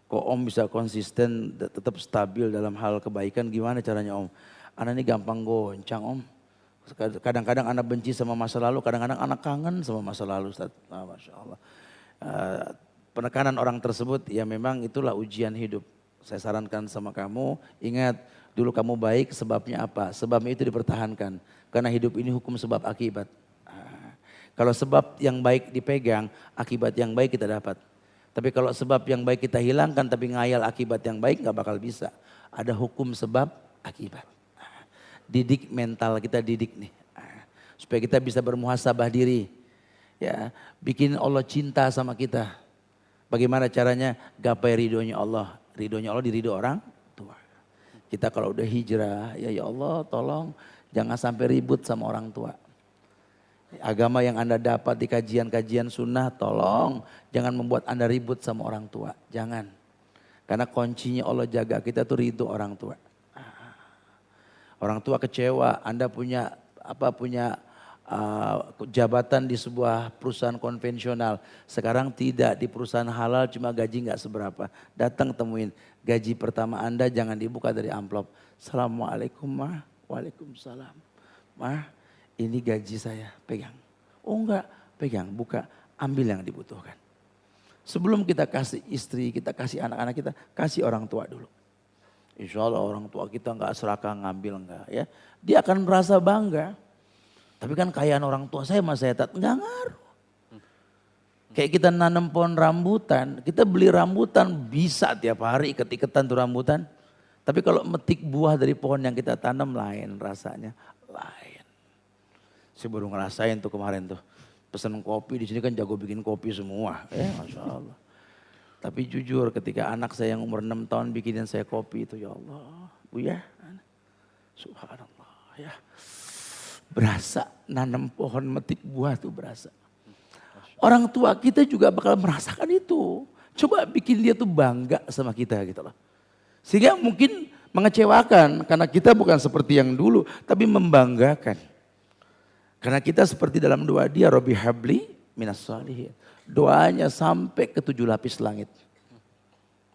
Kok om bisa konsisten tetap stabil dalam hal kebaikan gimana caranya om? Anak ini gampang goncang om. Kadang-kadang anak benci sama masa lalu, kadang-kadang anak kangen sama masa lalu Ustaz. Masya Allah. Penekanan orang tersebut ya memang itulah ujian hidup. Saya sarankan sama kamu, ingat dulu kamu baik sebabnya apa? Sebabnya itu dipertahankan. Karena hidup ini hukum sebab akibat. Kalau sebab yang baik dipegang, akibat yang baik kita dapat. Tapi kalau sebab yang baik kita hilangkan tapi ngayal akibat yang baik gak bakal bisa. Ada hukum sebab akibat. Didik mental kita didik nih. Supaya kita bisa bermuhasabah diri. Ya, bikin Allah cinta sama kita. Bagaimana caranya? Gapai ridhonya Allah. Ridhonya Allah diridho orang tua. Kita kalau udah hijrah, ya Allah tolong jangan sampai ribut sama orang tua. Agama yang Anda dapat di kajian-kajian sunnah tolong jangan membuat Anda ribut sama orang tua. Jangan. Karena kuncinya Allah jaga kita tuh ridho orang tua. Orang tua kecewa, Anda punya jabatan di sebuah perusahaan konvensional. Sekarang tidak, di perusahaan halal cuma gaji nggak seberapa. Datang temuin, gaji pertama Anda jangan dibuka dari amplop. Assalamualaikum mah, waalaikumsalam. Mah, ini gaji saya, pegang. Oh enggak, pegang, buka, ambil yang dibutuhkan. Sebelum kita kasih istri, kita kasih anak-anak kita, kasih orang tua dulu. Insya Allah orang tua kita enggak serakah ngambil enggak ya. Dia akan merasa bangga. Tapi kan kayaan orang tua saya mas saya enggak ngaruh. Kayak kita nanam pohon rambutan, kita beli rambutan bisa tiap hari iket-iketan tuh rambutan. Tapi kalau metik buah dari pohon yang kita tanam lain rasanya, lain. Saya baru ngerasain tuh kemarin tuh. Pesan kopi di sini kan jago bikin kopi semua. Masya Allah. Tapi jujur ketika anak saya yang umur 6 tahun bikinin saya kopi itu ya Allah. Bu ya. Subhanallah ya. Berasa nanam pohon metik buah tuh berasa. Orang tua kita juga bakal merasakan itu. Coba bikin dia tuh bangga sama kita gitu loh. Sehingga mungkin mengecewakan karena kita bukan seperti yang dulu. Tapi membanggakan. Karena kita seperti dalam doa dia, Rabbi habli minas salihin. Doanya sampai ke 7 lapis langit.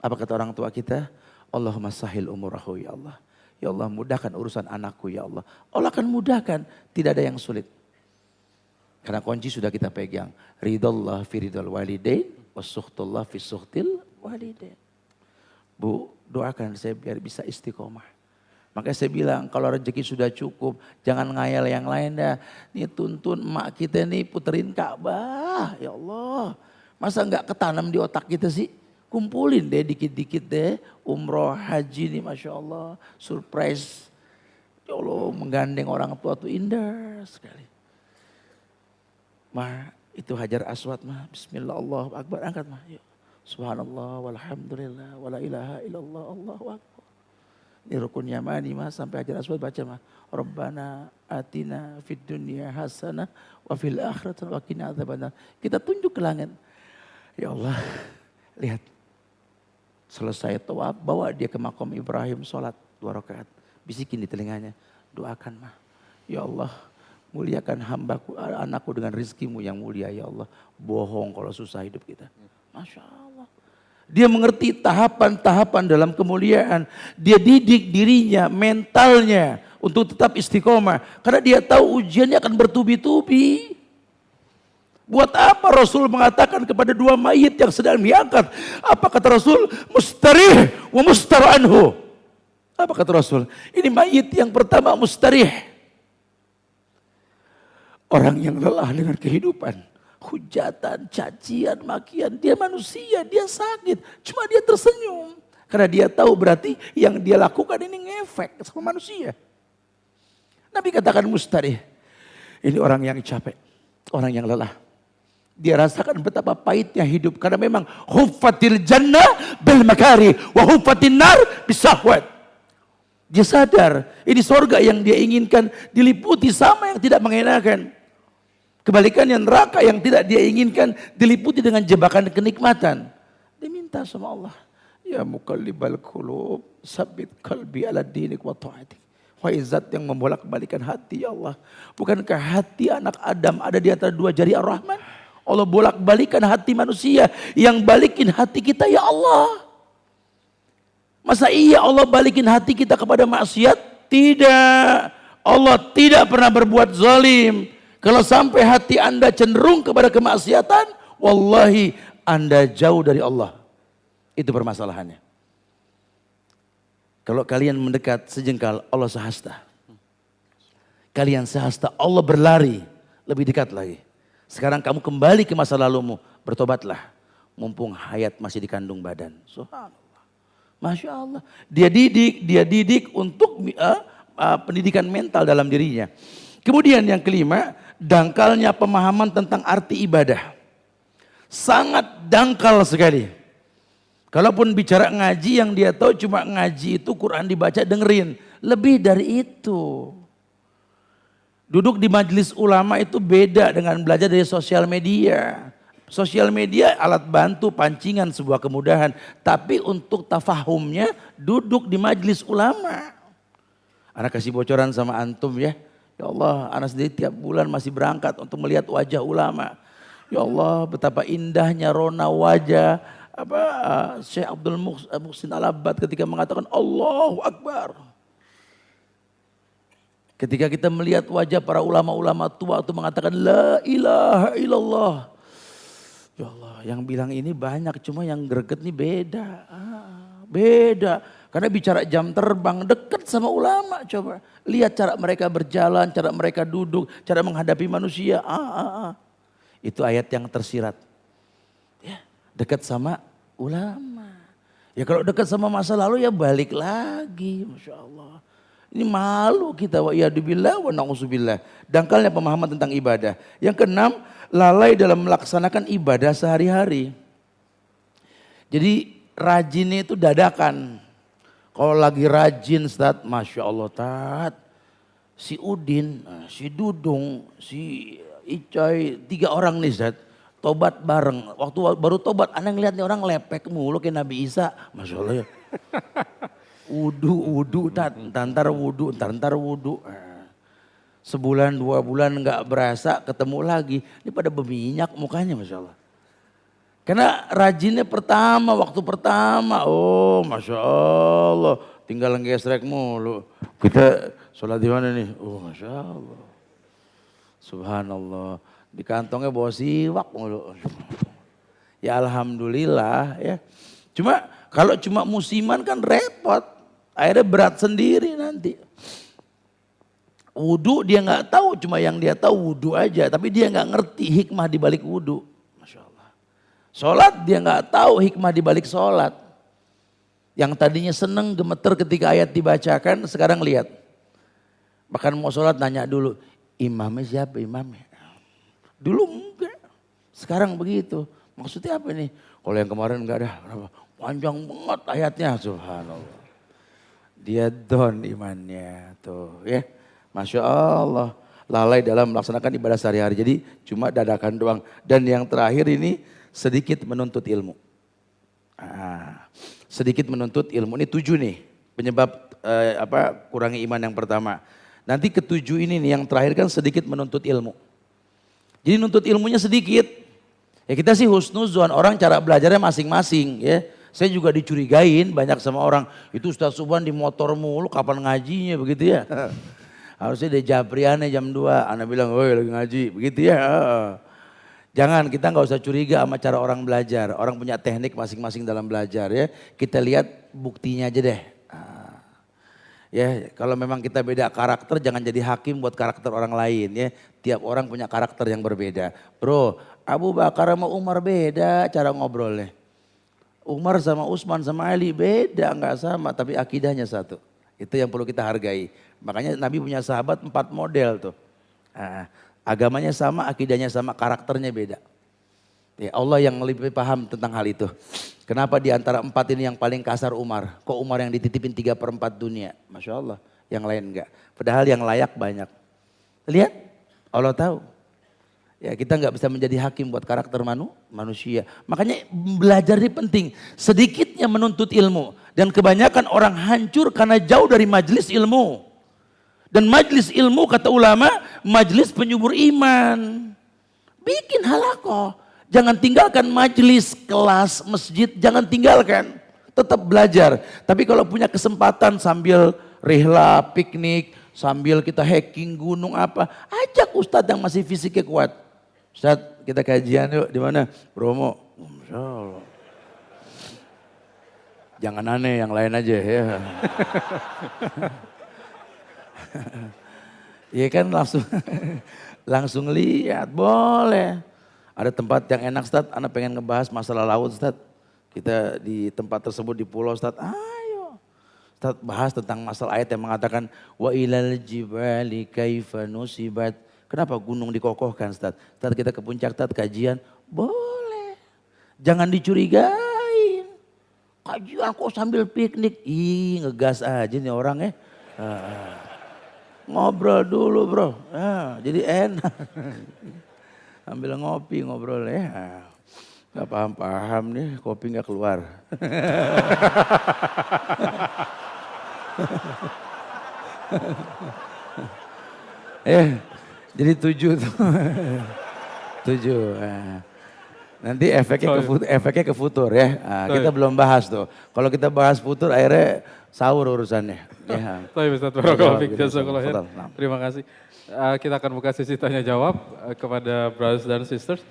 Apa kata orang tua kita? Allahumma sahil umurahu ya Allah. Ya Allah mudahkan urusan anakku ya Allah. Allah akan mudahkan, tidak ada yang sulit. Karena kunci sudah kita pegang. Ridallah fi ridal walidain, wasuhtullah fi suhtil walidain. Bu, doakan saya biar bisa istiqomah. Makanya saya bilang kalau rezeki sudah cukup jangan ngayal yang lain dah. Nih tuntun emak kita nih puterin Ka'bah ya Allah. Masa enggak ketanam di otak kita sih? Kumpulin deh dikit-dikit deh. Umroh haji nih Masya Allah. Surprise. Ya Allah menggandeng orang tua tuh indah sekali. Mah itu Hajar Aswad mah. Bismillah Allahu Akbar angkat mah. Yuk. Subhanallah walhamdulillah wala ilaha illallah Allahu Akbar. Ini rukun yamani mah sampai Hajar Aswad baca mah. Rabbana atina fid dunya hasanah wa fil akhirati wa qina adzabannar. Kita tunjuk ke langit. Ya Allah, lihat. Selesai tawaf, bawa dia ke makam Ibrahim salat 2 rakaat. Bisikin di telinganya, doakan mah. Ya Allah, muliakan hambaku, anakku dengan rizkimu yang mulia ya Allah. Bohong kalau susah hidup kita. Masya Allah. Dia mengerti tahapan-tahapan dalam kemuliaan. Dia didik dirinya, mentalnya untuk tetap istiqomah. Karena dia tahu ujiannya akan bertubi-tubi. Buat apa Rasul mengatakan kepada dua mayit yang sedang diangkat? Apa kata Rasul? Mustarih wa mustar anhu. Apa kata Rasul? Ini mayit yang pertama mustarih. Orang yang lelah dengan kehidupan. Hujatan, cacian, makian. Dia manusia, dia sakit. Cuma dia tersenyum. Karena dia tahu berarti yang dia lakukan ini ngefek sama manusia. Nabi katakan mustarih. Ini orang yang capek. Orang yang lelah. Dia rasakan betapa pahitnya hidup. Karena memang huffatil jannah bil makari. Wa huffatin nar bisahwat. Dia sadar ini sorga yang dia inginkan diliputi sama yang tidak mengenakan. Kebalikannya neraka yang tidak dia inginkan diliputi dengan jebakan kenikmatan. Dia minta sama Allah. Ya muqallibal qulub, sabbit qalbi ala dinik wa ta'atik. Wahai zat yang membolak-balikan hati ya Allah. Bukankah hati anak Adam ada di antara dua jari Ar-Rahman? Allah bolak-balikan hati manusia. Yang balikin hati kita ya Allah. Masa iya Allah balikin hati kita kepada maksiat? Tidak. Allah tidak pernah berbuat zalim. Kalau sampai hati Anda cenderung kepada kemaksiatan, wallahi Anda jauh dari Allah. Itu permasalahannya. Kalau kalian mendekat sejengkal, Allah sehasta. Kalian sehasta, Allah berlari lebih dekat lagi. Sekarang kamu kembali ke masa lalumu, bertobatlah. Mumpung hayat masih di kandung badan. Subhanallah. Masya Allah. Dia didik untuk pendidikan mental dalam dirinya. Kemudian yang kelima, dangkalnya pemahaman tentang arti ibadah. Sangat dangkal sekali. Kalaupun bicara ngaji yang dia tahu cuma ngaji itu Quran dibaca dengerin. Lebih dari itu. Duduk di majelis ulama itu beda dengan belajar dari sosial media. Sosial media alat bantu pancingan sebuah kemudahan. Tapi untuk tafahumnya duduk di majelis ulama. Anak kasih bocoran sama antum ya. Ya Allah, anak sendiri tiap bulan masih berangkat untuk melihat wajah ulama. Ya Allah, betapa indahnya rona wajah Syekh Abdul Muhsin Al-Abbad ketika mengatakan Allahu Akbar. Ketika kita melihat wajah para ulama-ulama tua itu mengatakan La ilaha illallah. Ya Allah, yang bilang ini banyak, cuma yang greget nih beda. Beda. Karena bicara jam terbang dekat sama ulama coba. Lihat cara mereka berjalan, cara mereka duduk, cara menghadapi manusia. Itu ayat yang tersirat. Ya, dekat sama ulama. Ya kalau dekat sama masa lalu ya balik lagi. Masya Allah. Ini malu kita wa iyyadubillah wa na'udzubillah. Dangkalnya pemahaman tentang ibadah. Yang keenam, lalai dalam melaksanakan ibadah sehari-hari. Jadi rajinnya itu dadakan. Kalau lagi rajin Ustaz, Masya Allah Tat. Si Udin, si Dudung, si Icoy, 3 orang nih Ustaz. Tobat bareng. Waktu baru tobat, anak ngeliat nih orang lepek mulu kayak Nabi Isa. Masya Allah ya. Wudu, Tat. Ntar wudu. Sebulan 2 bulan gak berasa ketemu lagi. Ini pada berminyak mukanya Masya Allah. Karena rajinnya waktu pertama, oh Masya Allah, tinggal ngesrek mulu. Kita sholat di mana nih? Oh Masya Allah, Subhanallah, di kantongnya bawa siwak mulu. Ya Alhamdulillah ya. Kalau cuma musiman kan repot, akhirnya berat sendiri nanti. Wudu dia nggak tahu, cuma yang dia tahu wudu aja, tapi dia nggak ngerti hikmah di balik wudu. Sholat dia nggak tahu hikmah di balik sholat. Yang tadinya seneng gemeter ketika ayat dibacakan, sekarang lihat. Bahkan mau sholat nanya dulu, imamnya siapa imamnya? Dulu enggak, sekarang begitu. Maksudnya apa nih? Kalau yang kemarin enggak ada, panjang banget ayatnya, subhanallah. Dia down imannya tuh ya. Masya Allah, lalai dalam melaksanakan ibadah sehari-hari. Jadi cuma dadakan doang. Dan yang terakhir ini, sedikit menuntut ilmu. Sedikit menuntut ilmu. Ini 7 nih penyebab kurangi iman yang pertama. Nanti ke-7 ini nih yang terakhir kan sedikit menuntut ilmu. Jadi nuntut ilmunya sedikit. Ya kita sih husnuzon, orang cara belajarnya masing-masing ya. Saya juga dicurigain banyak sama orang, itu Ustaz Subhan di motor mulu, kapan ngajinya begitu ya. Harusnya dia japriannya jam 2, anak bilang, woi lagi ngaji, begitu ya. Jangan, kita nggak usah curiga sama cara orang belajar. Orang punya teknik masing-masing dalam belajar ya. Kita lihat buktinya aja deh. Ya, kalau memang kita beda karakter, jangan jadi hakim buat karakter orang lain ya. Tiap orang punya karakter yang berbeda. Bro, Abu Bakar sama Umar beda cara ngobrolnya. Umar sama Utsman sama Ali beda, nggak sama, tapi akidahnya satu. Itu yang perlu kita hargai. Makanya Nabi punya sahabat 4 model tuh. Agamanya sama, akidahnya sama, karakternya beda. Ya, Allah yang lebih paham tentang hal itu. Kenapa di antara 4 ini yang paling kasar Umar? Kok Umar yang dititipin 3/4 dunia? Masya Allah, yang lain enggak. Padahal yang layak banyak. Lihat, Allah tahu. Ya, kita nggak bisa menjadi hakim buat karakter manusia. Makanya belajar ini penting. Sedikitnya menuntut ilmu. Dan kebanyakan orang hancur karena jauh dari majelis ilmu. Dan majelis ilmu kata ulama, majelis penyubur iman. Bikin halakoh. Jangan tinggalkan majelis, kelas, masjid, jangan tinggalkan. Tetap belajar. Tapi kalau punya kesempatan sambil rihla, piknik, sambil kita hiking gunung apa, ajak ustadz yang masih fisiknya kuat. Ustadz, kita kajian yuk, di mana? Bromo. Masya Allah. Jangan aneh, yang lain aja ya. Ya kan langsung lihat, boleh. Ada tempat yang enak Ustadz, anak pengen ngebahas masalah laut Ustadz. Kita di tempat tersebut di pulau Ustadz, ayo. Ustadz bahas tentang masalah ayat yang mengatakan wa ilal jibali kaifa nusibat. Kenapa gunung dikokohkan Ustadz? Ustadz kita ke puncak Ustadz kajian, boleh. Jangan dicurigain. Kajian kok sambil piknik, ih ngegas aja nih orang ya. Ngobrol dulu bro, jadi enak. Ambil ngopi ngobrol ya. Gak paham-paham nih, kopi gak keluar. Jadi 7 tuh. 7. Nanti efeknya ke futur ya. Kita belum bahas tuh. Kalau kita bahas futur akhirnya sahur urusannya. Ya. Terima kasih. Kita akan buka sesi tanya jawab kepada brothers dan sisters.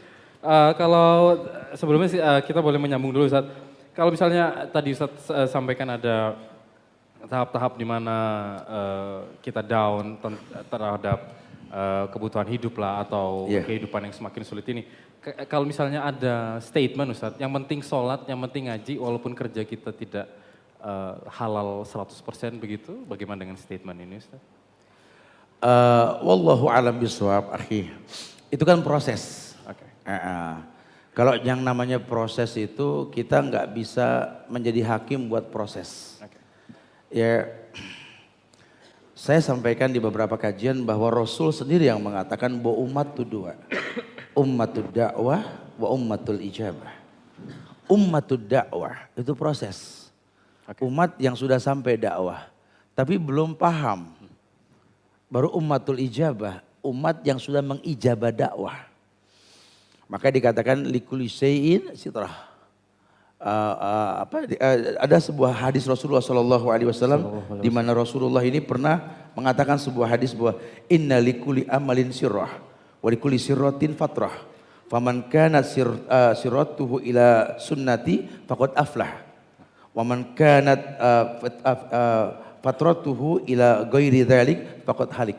Kalau sebelumnya kita boleh menyambung dulu Ustaz. Kalau misalnya tadi Ustaz sampaikan ada tahap-tahap di mana kita down terhadap kebutuhan hidup lah atau kehidupan yang semakin sulit ini. Kalau misalnya ada statement Ustaz, yang penting sholat, yang penting ngaji walaupun kerja kita tidak halal 100% begitu, bagaimana dengan statement ini Ustaz? Wallahu alam biswab, akhi. Itu kan proses. Okay. Kalau yang namanya proses itu kita nggak bisa menjadi hakim buat proses. Okay. Ya, saya sampaikan di beberapa kajian bahwa Rasul sendiri yang mengatakan bahwa umat itu 2. Ummatud dakwah wa ummatul ijabah. Ummatud dakwah itu proses. Okay. Umat yang sudah sampai dakwah tapi belum paham. Baru ummatul ijabah, umat yang sudah mengijabah dakwah. Maka dikatakan likulli syai'in sitrah. Ada sebuah hadis Rasulullah SAW di mana Rasulullah ini pernah mengatakan sebuah hadis bahwa inna likulli amalin sirrah wa likulli sirratin fatrah. Faman kanat sirratuhu ila sunnati faqad aflah. Wa man kanat fatratuhu ila ghairi dzalik faqad halik.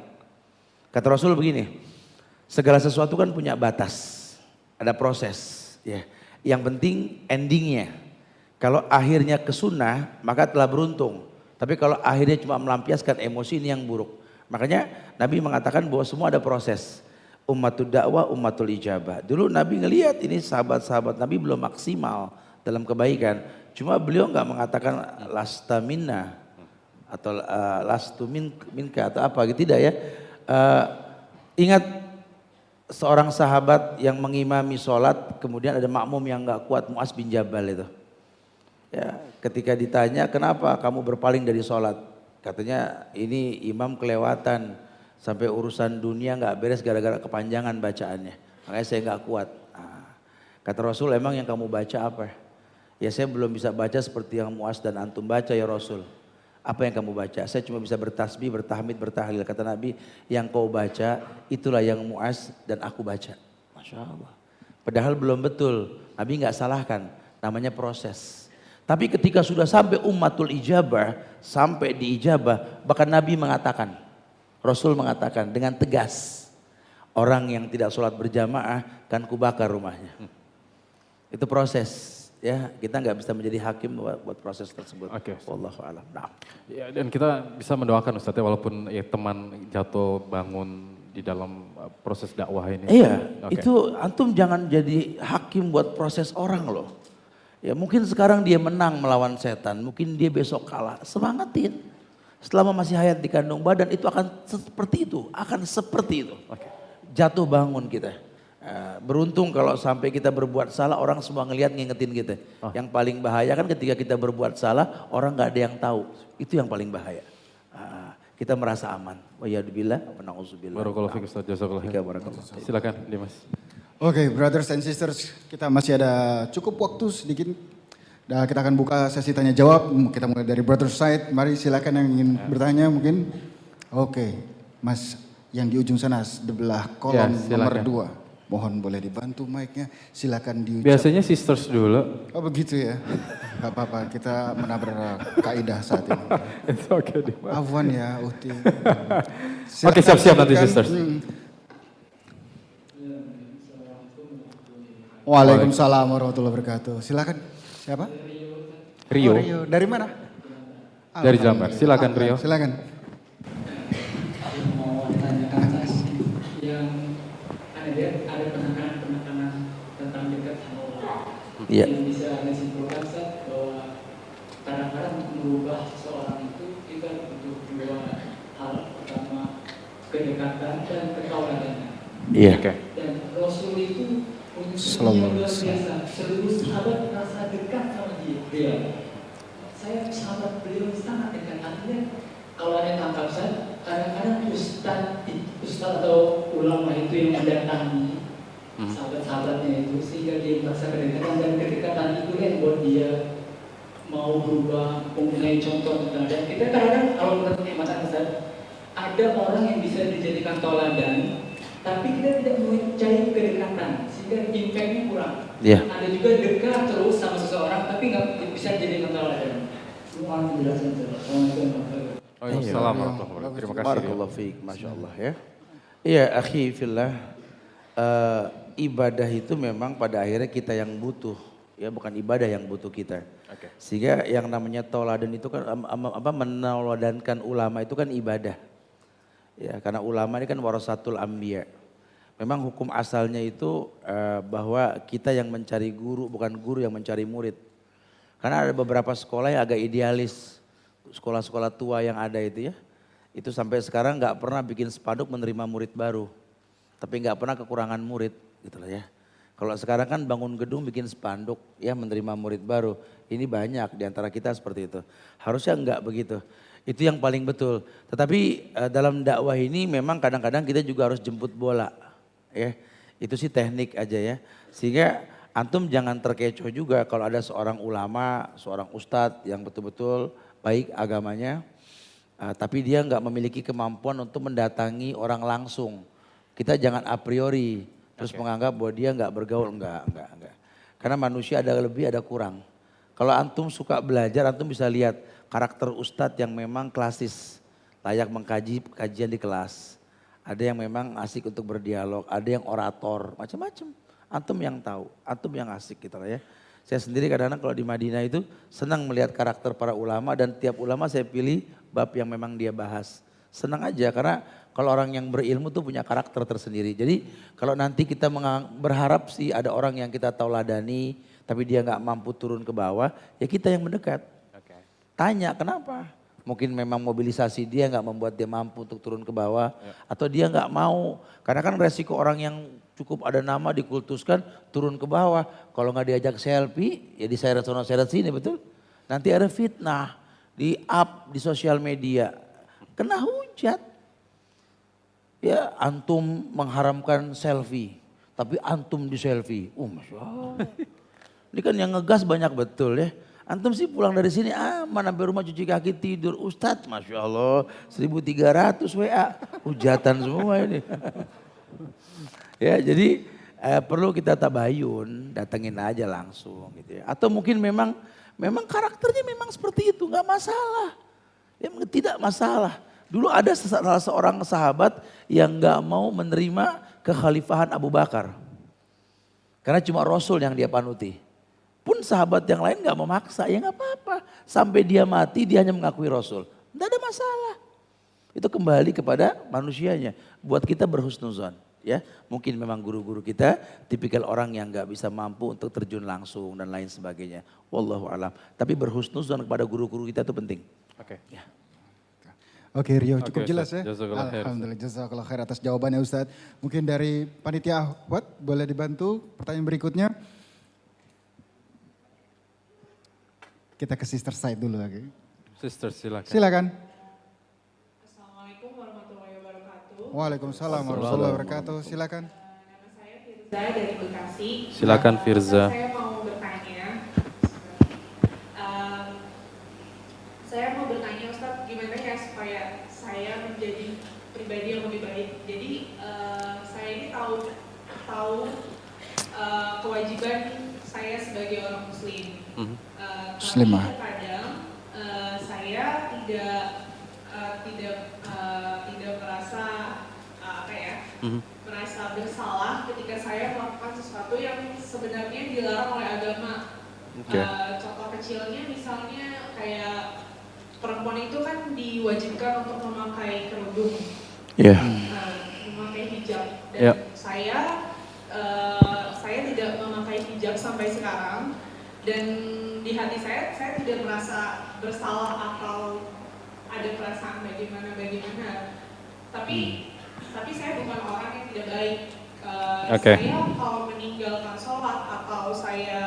Kata Rasul begini, segala sesuatu kan punya batas, ada proses ya. Yang penting endingnya. Kalau akhirnya ke sunnah maka telah beruntung. Tapi kalau akhirnya cuma melampiaskan emosi ini yang buruk. Makanya Nabi mengatakan bahwa semua ada proses. Ummatud dakwah, ummatul ijabah. Dulu Nabi ngelihat ini sahabat-sahabat Nabi belum maksimal dalam kebaikan. Cuma beliau nggak mengatakan lasta minna atau lastu minka atau apa gitu, tidak ya. Ingat seorang sahabat yang mengimami sholat kemudian ada makmum yang nggak kuat, Mu'adz bin Jabal itu. Ya, ketika ditanya kenapa kamu berpaling dari sholat, katanya ini imam kelewatan sampai urusan dunia nggak beres gara-gara kepanjangan bacaannya, makanya saya nggak kuat. Kata Rasul, emang yang kamu baca apa? Ya saya belum bisa baca seperti yang Muaz dan antum baca ya Rasul. Apa yang kamu baca? Saya cuma bisa bertasbih, bertahmid, bertahlil. Kata Nabi, yang kau baca itulah yang Muaz dan aku baca. Masya Allah. Padahal belum betul. Nabi nggak salahkan. Namanya proses. Tapi ketika sudah sampai ummatul ijabah, sampai di ijabah, bahkan Nabi mengatakan, Rasul mengatakan dengan tegas, orang yang tidak sholat berjamaah kan kubakar rumahnya. Itu proses. Ya, kita nggak bisa menjadi hakim buat proses tersebut. Oke. Wallahu a'lam. Nah. Ya, dan kita bisa mendoakan Ustaz ya, walaupun ya teman jatuh bangun di dalam proses dakwah ini. Iya, Oke. itu antum jangan jadi hakim buat proses orang loh. Ya mungkin sekarang dia menang melawan setan, mungkin dia besok kalah. Semangatin. Selama masih hayat di kandung badan itu akan seperti itu, Oke. Jatuh bangun kita. Beruntung kalau sampai kita berbuat salah orang semua ngelihat ngingetin kita. Yang paling bahaya kan ketika kita berbuat salah orang nggak ada yang tahu. Itu yang paling bahaya. Kita merasa aman. Wa'iyadzubillah wa na'udzubillah. Barakallahu fiik Ustaz, jazakallahu khair. Silakan Dimas. Oke, brothers and sisters, kita masih ada cukup waktu sedikit. Dan kita akan buka sesi tanya jawab. Kita mulai dari brother side. Mari silakan yang ingin bertanya mungkin. Oke, Mas yang di ujung sana sebelah kolom nomor 2. Mohon boleh dibantu mic-nya. Silakan diucap. Biasanya sisters dulu. Oh begitu ya. Gak apa-apa, kita menabrak kaidah saat ini. It's okay Dimas. Afwan ya, Uti. Oke, siap-siap nanti sisters. Waalaikumsalam warahmatullahi wabarakatuh. Silakan. Siapa? Rio. Oh, Rio. Dari mana? Dari Jambar. Silakan Rio. Silakan. Mau ditanyakan yang ada penekanan tentang dekat sama Allah. Iya. Yang bisa anda simpulkan Ustaz, bahwa kadang-kadang untuk merubah seseorang itu kita butuh dua hal. Pertama kedekatan dan ketauladan. Iya. Oke. Dan Rasul itu punya Sallallahu luar alaihi biasa. Seluruh sahabat merasa dekat sama dia. Saya sahabat beliau sangat dekat. Artinya kalau ada tangkap saya, kadang-kadang ustaz atau ulama itu yang mendatangi sahabat-sahabatnya itu sehingga dia merasa kedekatan, dan kedekatan itu yang buat dia mau berubah, mempunyai contoh tentang. Dan kita kadang-kadang kalau menurut khidmatan Ustaz, ada orang yang bisa dijadikan toladan, tapi kita tidak mencari kedekatan sehingga impact-nya kurang. Iya. Ada juga dekat terus sama seseorang tapi nggak bisa dijadikan toladan. Mohon penjelasan Ustaz. Assalamualaikum warahmatullahi wabarakatuh. Waalaikumsalam warahmatullahi wabarakatuh. Terima kasih Rio. Barakallahu fiik, Masya Allah ya. Iya akhi fillah, ibadah itu memang pada akhirnya kita yang butuh. Ya bukan ibadah yang butuh kita. Oke. Sehingga yang namanya toladan itu kan menoladankan ulama itu kan ibadah. Ya karena ulama ini kan warasatul anbiya. Memang hukum asalnya itu bahwa kita yang mencari guru, bukan guru yang mencari murid. Karena ada beberapa sekolah yang agak idealis. Sekolah-sekolah tua yang ada itu ya. Itu sampai sekarang nggak pernah bikin spanduk menerima murid baru. Tapi nggak pernah kekurangan murid gitu lah ya. Kalau sekarang kan bangun gedung bikin spanduk ya menerima murid baru. Ini banyak diantara kita seperti itu. Harusnya nggak begitu. Itu yang paling betul. Tetapi dalam dakwah ini memang kadang-kadang kita juga harus jemput bola. Ya, itu sih teknik aja ya. Sehingga antum jangan terkecoh juga kalau ada seorang ulama, seorang ustadz yang betul-betul baik agamanya, tapi dia nggak memiliki kemampuan untuk mendatangi orang langsung. Kita jangan a priori terus menganggap bahwa dia nggak bergaul, enggak. Karena manusia ada lebih, ada kurang. Kalau antum suka belajar, antum bisa lihat karakter ustadz yang memang klasis, layak mengkaji kajian di kelas. Ada yang memang asik untuk berdialog, ada yang orator, macam-macam. Antum yang tahu, antum yang asik gitu lah ya. Saya sendiri kadang-kadang kalau di Madinah itu senang melihat karakter para ulama dan tiap ulama saya pilih bab yang memang dia bahas. Senang aja karena kalau orang yang berilmu tuh punya karakter tersendiri. Jadi kalau nanti kita berharap sih ada orang yang kita tauladani tapi dia nggak mampu turun ke bawah, ya kita yang mendekat. Tanya kenapa? Mungkin memang mobilisasi dia nggak membuat dia mampu untuk turun ke bawah. Atau dia nggak mau. Karena kan resiko orang yang cukup ada nama dikultuskan turun ke bawah. Kalau nggak diajak selfie ya diseret sono seret sini betul. Nanti ada fitnah di up di sosial media. Kena hujat. Ya antum mengharamkan selfie. Tapi antum di selfie. Masya Allah. Ini kan yang ngegas banyak betul ya. Antum sih pulang dari sini aman sampai rumah cuci kaki tidur. Ustadz Masya Allah 1300 WA. Hujatan semua ini. Ya jadi perlu kita tabayun, datengin aja langsung gitu ya. Atau mungkin memang karakternya memang seperti itu, nggak masalah. Ya, tidak masalah. Dulu ada salah seorang sahabat yang nggak mau menerima kekhalifahan Abu Bakar. Karena cuma Rasul yang dia panuti. Pun sahabat yang lain gak memaksa, ya gak apa-apa. Sampai dia mati dia hanya mengakui Rasul. Tidak ada masalah. Itu kembali kepada manusianya. Buat kita berhusnuzon. Ya, mungkin memang guru-guru kita tipikal orang yang gak bisa mampu untuk terjun langsung dan lain sebagainya. Wallahu alam. Tapi berhusnuzon kepada guru-guru kita itu penting. Oke. Ya. Oke Rio, cukup Oke, jelas Ustaz. ya. Jazakallah khair, Alhamdulillah, jazakallah khair atas jawabannya Ustadz. Mungkin dari panitia Ahwat boleh dibantu pertanyaan berikutnya. Kita ke Sister Side dulu lagi. Sisters silakan. Silakan. Assalamualaikum warahmatullahi wabarakatuh. Waalaikumsalam warahmatullahi wabarakatuh. Silakan. Nama saya Firza dari Bekasi. Silakan, Firza. Saya mau bertanya. Saya mau bertanya Ustadz, gimana ya supaya saya menjadi pribadi yang lebih baik. Jadi saya ini tahu kewajiban saya sebagai orang Muslim. Muslimah. Tapi terkadang saya tidak merasa merasa bersalah ketika saya melakukan sesuatu yang sebenarnya dilarang oleh agama. Oke. Contoh kecilnya misalnya kayak perempuan itu kan diwajibkan untuk memakai kerudung, memakai hijab. Dan Ya. saya tidak memakai hijab sampai sekarang. Dan di hati saya tidak merasa bersalah atau ada perasaan bagaimana. Tapi saya bukan orang yang tidak baik. Oke. Saya kalau meninggalkan sholat atau saya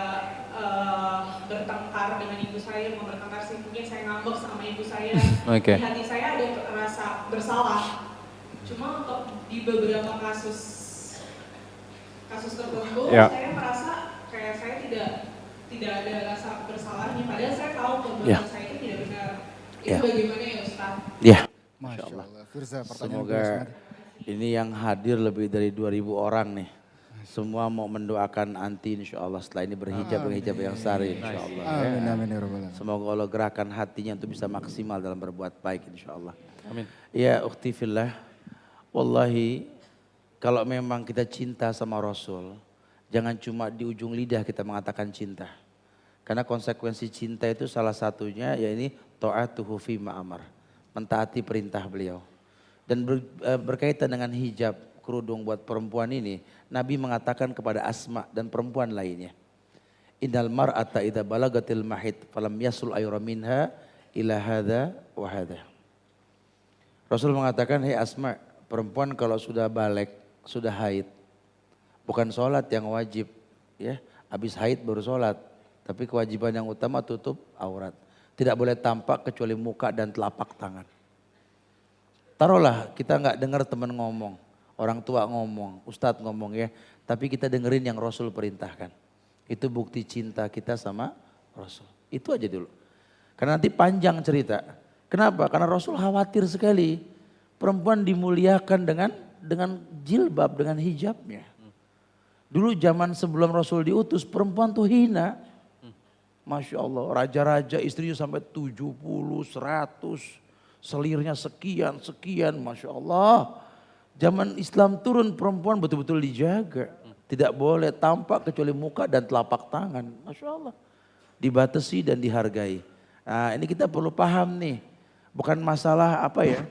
bertengkar dengan ibu saya, mau bertengkar sih mungkin saya ngambek sama ibu saya. Oke. Di hati saya ada rasa bersalah. Cuma untuk di beberapa kasus tertentu, Ya. saya merasa kayak saya tidak ada rasa bersalahnya. Padahal saya tahu perbuatan saya itu tidak benar. Itu bagaimana ya Ustaz? Ya. Masya Allah. Firza, pertanyaan Semoga bagus. ini yang hadir lebih dari 2000 orang nih. Semua mau mendoakan anti insya Allah setelah ini berhijab yang sari insya Allah. Amin, amin ya Rabbal alamin. Semoga Allah gerakan hatinya untuk bisa maksimal dalam berbuat baik insya Allah. Amin. Ya ukhti fillah, wallahi kalau memang kita cinta sama Rasul, jangan cuma di ujung lidah kita mengatakan cinta. Karena konsekuensi cinta itu salah satunya ya ini ta'atuhu fi ma'amar. Mentaati perintah beliau. Dan berkaitan dengan hijab, kerudung buat perempuan ini, Nabi mengatakan kepada Asma dan perempuan lainnya. Innal mar'ata idza balagatil mahid falam yasul ayra minha ila hadza wa hadza. Rasul mengatakan, "Hei Asma, perempuan kalau sudah balik, sudah haid, bukan sholat yang wajib, ya. Habis haid baru sholat, tapi kewajiban yang utama tutup aurat. Tidak boleh tampak kecuali muka dan telapak tangan." Taruhlah kita nggak dengar teman ngomong, orang tua ngomong, ustadz ngomong ya, tapi kita dengerin yang Rasul perintahkan. Itu bukti cinta kita sama Rasul. Itu aja dulu. Karena nanti panjang cerita. Kenapa? Karena Rasul khawatir sekali perempuan dimuliakan dengan jilbab, dengan hijabnya. Dulu zaman sebelum Rasul diutus, perempuan tuh hina. Masya Allah, raja-raja istrinya sampai 70, 100. Selirnya sekian, Masya Allah. Zaman Islam turun perempuan betul-betul dijaga. Tidak boleh tampak kecuali muka dan telapak tangan. Masya Allah. Dibatasi dan dihargai. Nah ini kita perlu paham nih. Bukan masalah apa ya.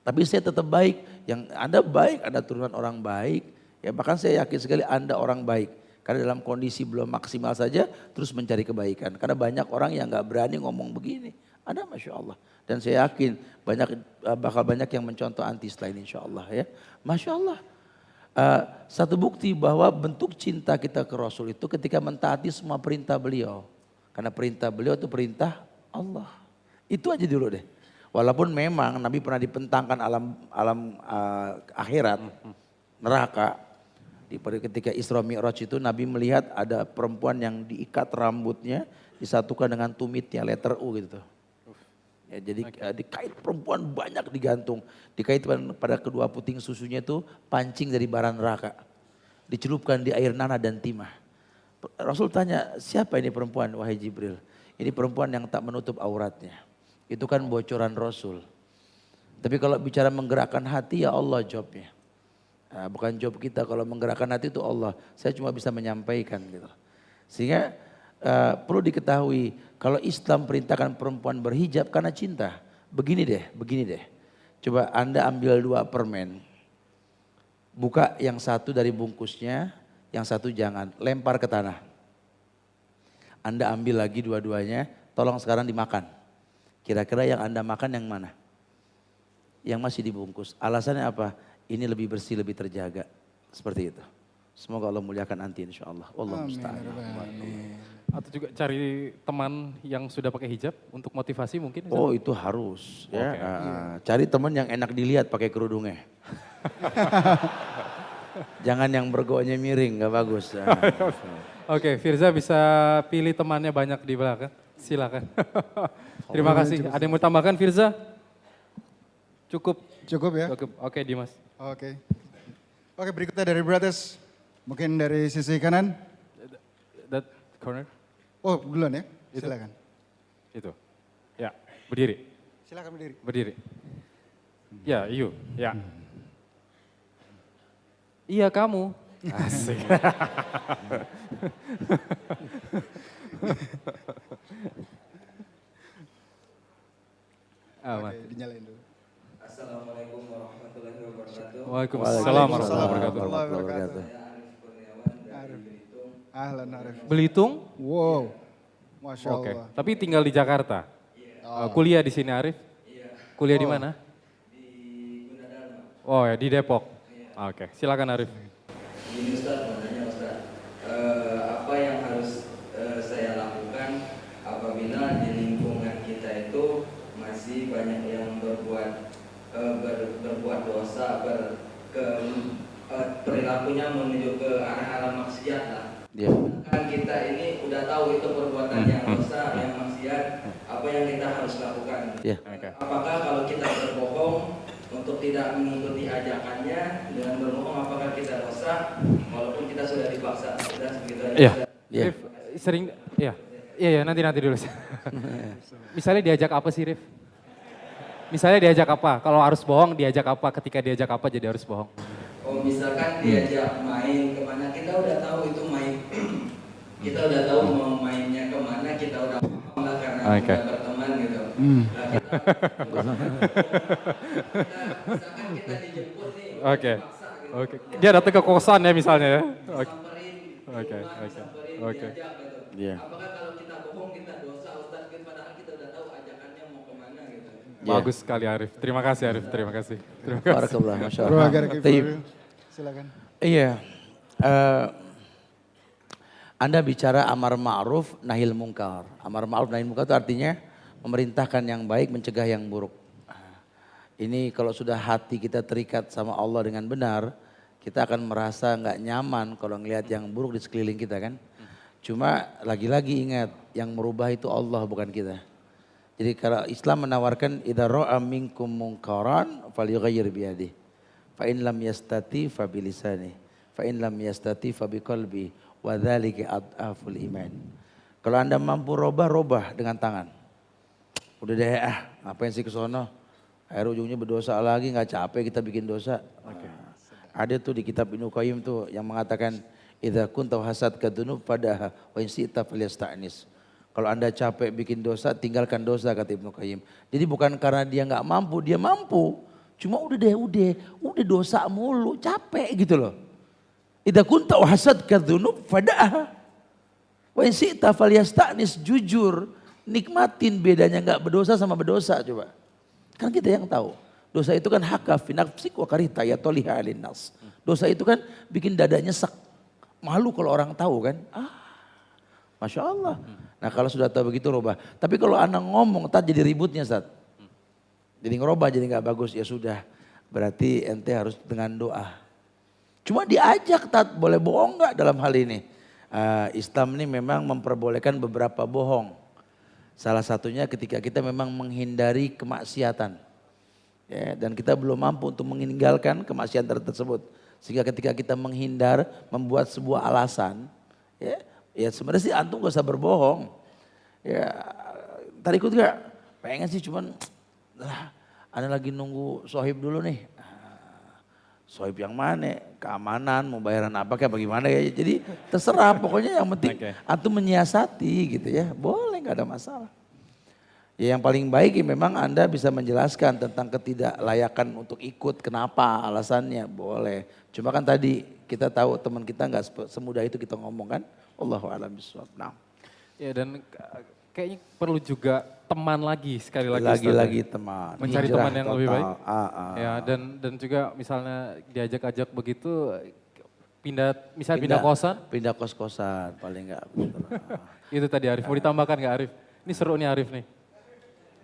Tapi saya tetap baik. Yang Anda baik, Anda turunan orang baik. Ya bahkan saya yakin sekali Anda orang baik. Karena dalam kondisi belum maksimal saja terus mencari kebaikan. Karena banyak orang yang gak berani ngomong begini. Ada Masya Allah. Dan saya yakin bakal banyak yang mencontoh anti setelah ini insya Allah ya. Masya Allah. Satu bukti bahwa bentuk cinta kita ke Rasul itu ketika mentaati semua perintah beliau. Karena perintah beliau itu perintah Allah. Itu aja dulu deh. Walaupun memang Nabi pernah dipentangkan alam akhirat, neraka. Ketika Isra Mi'raj itu Nabi melihat ada perempuan yang diikat rambutnya, disatukan dengan tumitnya, letter U gitu. Ya, jadi dikait perempuan banyak digantung, dikait pada kedua puting susunya itu pancing dari bara neraka. Dicelupkan di air nanah dan timah. Rasul tanya, siapa ini perempuan wahai Jibril? Ini perempuan yang tak menutup auratnya. Itu kan bocoran Rasul. Tapi kalau bicara menggerakkan hati ya Allah jawabnya. Nah, bukan job kita, kalau menggerakkan hati itu Allah. Saya cuma bisa menyampaikan gitu. Sehingga perlu diketahui kalau Islam perintahkan perempuan berhijab karena cinta. Begini deh. Coba Anda ambil 2 permen. Buka yang satu dari bungkusnya, yang satu jangan. Lempar ke tanah. Anda ambil lagi dua-duanya, tolong sekarang dimakan. Kira-kira yang Anda makan yang mana? Yang masih dibungkus. Alasannya apa? Ini lebih bersih, lebih terjaga. Seperti itu. Semoga Allah muliakan anti insya Allah. Allah musta'an. Atau juga cari teman yang sudah pakai hijab untuk motivasi mungkin? Oh itu harus. Ya. Okay. Cari teman yang enak dilihat pakai kerudungnya. Jangan yang bergonya miring, gak bagus. Oke, Firza bisa pilih temannya banyak di belakang. Silakan. Terima kasih. Ada yang mau tambahkan Firza? Cukup. Cukup ya? Cukup. Oke, Dimas. Oke. Oke, berikutnya dari Brothers. Mungkin dari sisi kanan. That corner. Oh, duluan ya. Silakan. Itu. Ya, berdiri. Silakan berdiri. Berdiri. Ya, you. Ya. Iya kamu. Asik. Oke, dinyalain dulu. Assalamualaikum warahmatullahi wabarakatuh. Waalaikumsalam warahmatullahi wabarakatuh. Saya Arif Kurniawan dari Belitung. Ahlan Arif. Belitung? Wow. Masya Oke. Allah. Tapi tinggal di Jakarta. Kuliah di sini Arif? Iya, Kuliah di mana? di Gunadarma. Oh ya, di Depok. Oke, silakan Arif. Ini Ustaz, mau nanya Ustaz, apa yang harus saya lakukan apabila di lingkungan kita itu masih banyak yang berbuat dosa, perilakunya menuju ke arah-arah maksiat lah. Ya. Kan kita ini udah tahu itu perbuatan yang dosa, yang maksiat, apa yang kita harus lakukan. Ya. Apakah kalau kita berbohong untuk tidak mengikuti ajakannya dengan berbohong apakah kita dosa walaupun kita sudah dipaksa? Sudah segitu aja. Iya. Ya. Rif, sering, iya nanti dulu. Misalnya diajak apa sih Rif? Misalnya diajak apa? Kalau harus bohong diajak apa? Ketika diajak apa jadi harus bohong? Oh misalkan diajak main kemana, kita udah tahu itu main. Kita udah tahu mau mainnya kemana, kita udah paham lah karena udah berteman gitu. Nah, misalkan kita dijemput nih, Oke. dipaksa gitu. Oke. Dia datang ke kosan ya misalnya ya. Oke. Samperin, di Oke, rumah, oke, disamperin, oke. diajak gitu. Iya. Apakah kalau kita bohong kita dosa Ustaz gitu, padahal kita udah tahu ajakannya mau kemana gitu. Bagus sekali Arif. Terima kasih Arif. Terima kasih. Terima kasih. Barakallah, Masya Bro, Allah. agar Taib. Silakan. Iya. Anda bicara amar ma'ruf nahil mungkar. Amar ma'ruf nahil mungkar itu artinya memerintahkan yang baik, mencegah yang buruk. Ini kalau sudah hati kita terikat sama Allah dengan benar, kita akan merasa nggak nyaman kalau ngelihat yang buruk di sekeliling kita kan. Cuma lagi-lagi ingat, yang merubah itu Allah bukan kita. Jadi kalau Islam menawarkan idza ra'a minkum munkaran falyughayyir biyadihi. Fa in lam yastati fa bilisani. Fa in lam yastati fa biqalbi wa dzalika adhaful iman. Kalau Anda mampu robah dengan tangan. Udah deh ngapain sih ke sono? Akhir ujungnya berdosa lagi, nggak capek kita bikin dosa. Ada tuh di kitab Ibnu Qayyim tuh yang mengatakan idza kunta hasad kadunub pada wa in sita falyasta'nis. Kalau Anda capek bikin dosa, tinggalkan dosa kata Ibnu Qayyim. Jadi bukan karena dia nggak mampu, dia mampu. Cuma udah dosa mulu, capek gitu loh. Idza kunta hasad kadunub pada wa in sita falyasta'nis, jujur, nikmatin bedanya nggak berdosa sama berdosa coba. Kan kita yang tahu. Dosa itu kan haka fi nafsik wa karita ya toliha nas. Dosa itu kan bikin dada nyesek. Malu kalau orang tahu kan. Masya Allah. Nah kalau sudah tahu begitu robah. Tapi kalau anak ngomong tak jadi ributnya Ustaz. Jadi ngerubah jadi gak bagus ya sudah. Berarti ente harus dengan doa. Cuma diajak Tat, boleh bohong nggak dalam hal ini? Islam ini memang memperbolehkan beberapa bohong. Salah satunya ketika kita memang menghindari kemaksiatan. Ya, dan kita belum mampu untuk meninggalkan kemaksiatan tersebut. Sehingga ketika kita menghindar, membuat sebuah alasan. Ya sebenarnya sih antum gak usah berbohong. Ya, tadi ikut gak? Pengen sih cuman, ana lagi nunggu sohib dulu nih. Sohib yang mana? Keamanan, mau bayaran apa kayak bagaimana ya. Jadi terserah pokoknya yang penting antum menyiasati gitu ya. Boleh gak ada masalah. Ya yang paling baik ya memang Anda bisa menjelaskan tentang ketidaklayakan untuk ikut. Kenapa alasannya boleh. Cuma kan tadi kita tahu teman kita gak semudah itu kita ngomong kan. Allahu a'lam bishawab. Nah. Ya dan kayaknya perlu juga teman lagi sekali lagi. Lagi-lagi teman. Mencari Hijrah teman yang total. lebih baik. Ya dan juga misalnya diajak-ajak begitu pindah kosan. Pindah kos-kosan paling enggak. Itu tadi Arif. Mau ditambahkan nggak Arif? Ini seru nih Arif nih.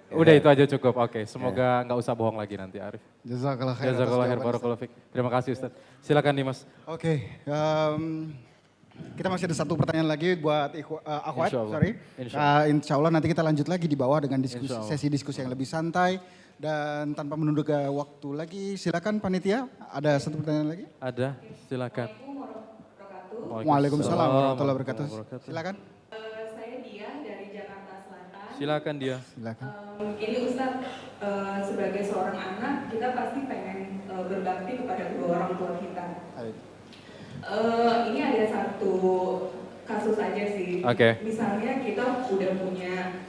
Udah itu aja cukup. Oke, semoga nggak usah bohong lagi nanti Arif. Jazakallah khair. Jazakallah khair, barakallahu fiik. Terima kasih Ustaz. Silakan Dimas. Oke, kita masih ada satu pertanyaan lagi buat Akhwat, sorry. Insya Allah nanti kita lanjut lagi di bawah dengan sesi diskusi yang lebih santai. Dan tanpa menunda waktu lagi, silakan panitia, ada satu pertanyaan lagi? Ada, silakan. Waalaikumsalam warahmatullahi wabarakatuh. Silakan. Saya Dia dari Jakarta Selatan. Silakan Dia. Silakan. Ini Ustadz, sebagai seorang anak, kita pasti pengen berbakti kepada kedua orang tua kita. Ini ada satu kasus aja sih. Misalnya kita udah punya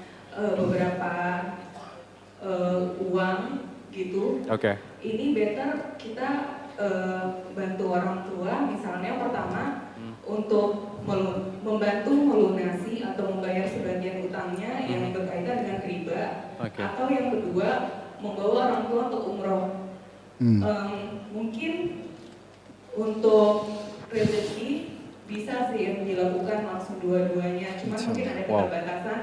beberapa uang gitu. Ini better kita bantu orang tua. Misalnya pertama untuk membantu melunasi atau membayar sebagian utangnya yang berkaitan dengan riba. Atau yang kedua membawa orang tua untuk umroh. Mungkin untuk rezeki bisa sih yang dilakukan langsung dua-duanya, cuman mungkin ada keterbatasan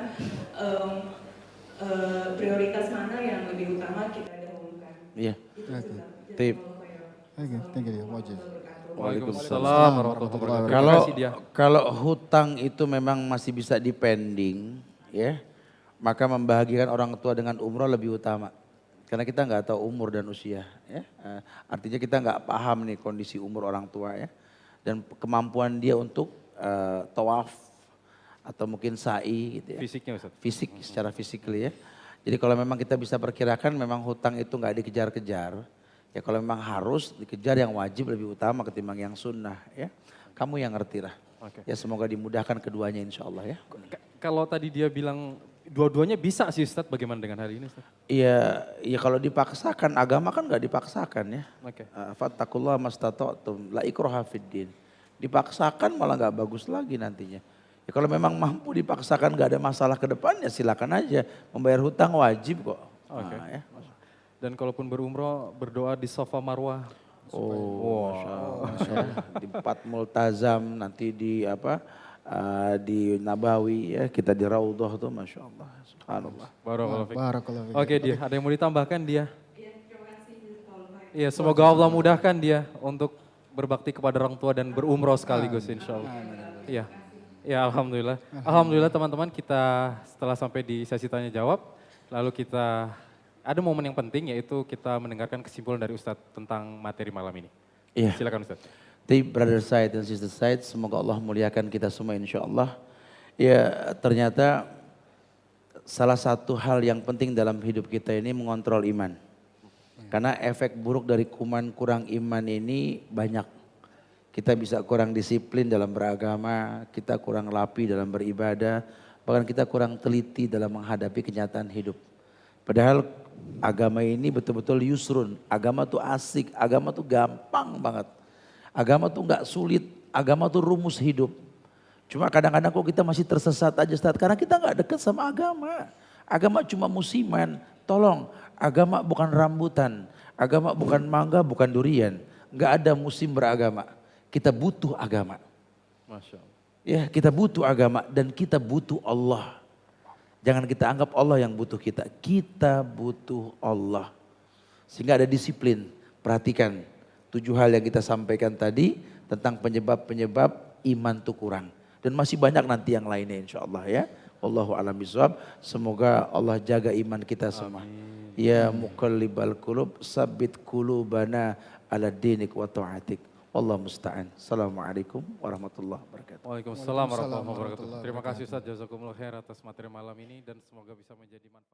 prioritas mana yang lebih utama kita dahulukan. Iya. Oke, thank you. Waalaikumsalam warahmatullahi wabarakatuh. Kalau hutang itu memang masih bisa dipending, ya, maka membahagiakan orang tua dengan umroh lebih utama. Karena kita nggak tahu umur dan usia, ya. Artinya kita nggak paham nih kondisi umur orang tua, ya. Dan kemampuan dia untuk tawaf atau mungkin sa'i gitu ya. Fisiknya Ustaz? Fisik, secara fisikly ya. Jadi kalau memang kita bisa perkirakan memang hutang itu nggak dikejar-kejar. Ya kalau memang harus dikejar yang wajib lebih utama ketimbang yang sunnah ya. Kamu yang ngerti lah. Ya semoga dimudahkan keduanya insya Allah ya. Kalau tadi dia bilang dua-duanya bisa sih Ustaz, bagaimana dengan hari ini Ustaz? Iya, ya kalau dipaksakan, agama kan nggak dipaksakan ya. Fattakullah mastata'tum, la ikraha fiddin. Dipaksakan malah nggak bagus lagi nantinya. Ya kalau memang mampu dipaksakan nggak ada masalah ke depannya silakan aja. Membayar hutang wajib kok. Ya. Dan kalaupun berumroh berdoa di Safa Marwah. Masya Allah. Di Empat Multazam nanti di apa? Di Nabawi ya, kita di Raudhah tuh Masya Allah, subhanallah. Barakallahu fiik. Oke dia, ada yang mau ditambahkan dia? Iya, semoga Allah mudahkan dia untuk berbakti kepada orang tua dan berumroh sekaligus insya Allah. Iya, ya alhamdulillah. Alhamdulillah teman-teman kita setelah sampai di sesi tanya jawab, lalu kita ada momen yang penting yaitu kita mendengarkan kesimpulan dari Ustadz tentang materi malam ini. Iya. Silakan Ustadz. Tapi brother side dan sister side, semoga Allah muliakan kita semua insya Allah. Ya ternyata salah satu hal yang penting dalam hidup kita ini mengontrol iman. Karena efek buruk dari kuman kurang iman ini banyak. Kita bisa kurang disiplin dalam beragama, kita kurang rapi dalam beribadah, bahkan kita kurang teliti dalam menghadapi kenyataan hidup. Padahal agama ini betul-betul yusrun, agama tuh asik, agama tuh gampang banget. Agama tuh nggak sulit, agama tuh rumus hidup. Cuma kadang-kadang kok kita masih tersesat aja Ustaz, karena kita nggak dekat sama agama. Agama cuma musiman, tolong agama bukan rambutan, agama bukan mangga, bukan durian. Nggak ada musim beragama, kita butuh agama. Masya Allah. Ya kita butuh agama dan kita butuh Allah. Jangan kita anggap Allah yang butuh kita butuh Allah. Sehingga ada disiplin, perhatikan. 7 hal yang kita sampaikan tadi tentang penyebab-penyebab iman itu kurang. Dan masih banyak nanti yang lainnya insya Allah ya. Wallahu a'lam bishawab. Semoga Allah jaga iman kita semua. Ya muqallibal qulub, sabbit qulubana ala dinik wa ta'atik. Wallahu musta'an. Assalamualaikum warahmatullahi wabarakatuh. Waalaikumsalam warahmatullahi wabarakatuh. Terima kasih Ustaz, jazakumullah khair atas materi malam ini dan semoga bisa menjadi manfaat.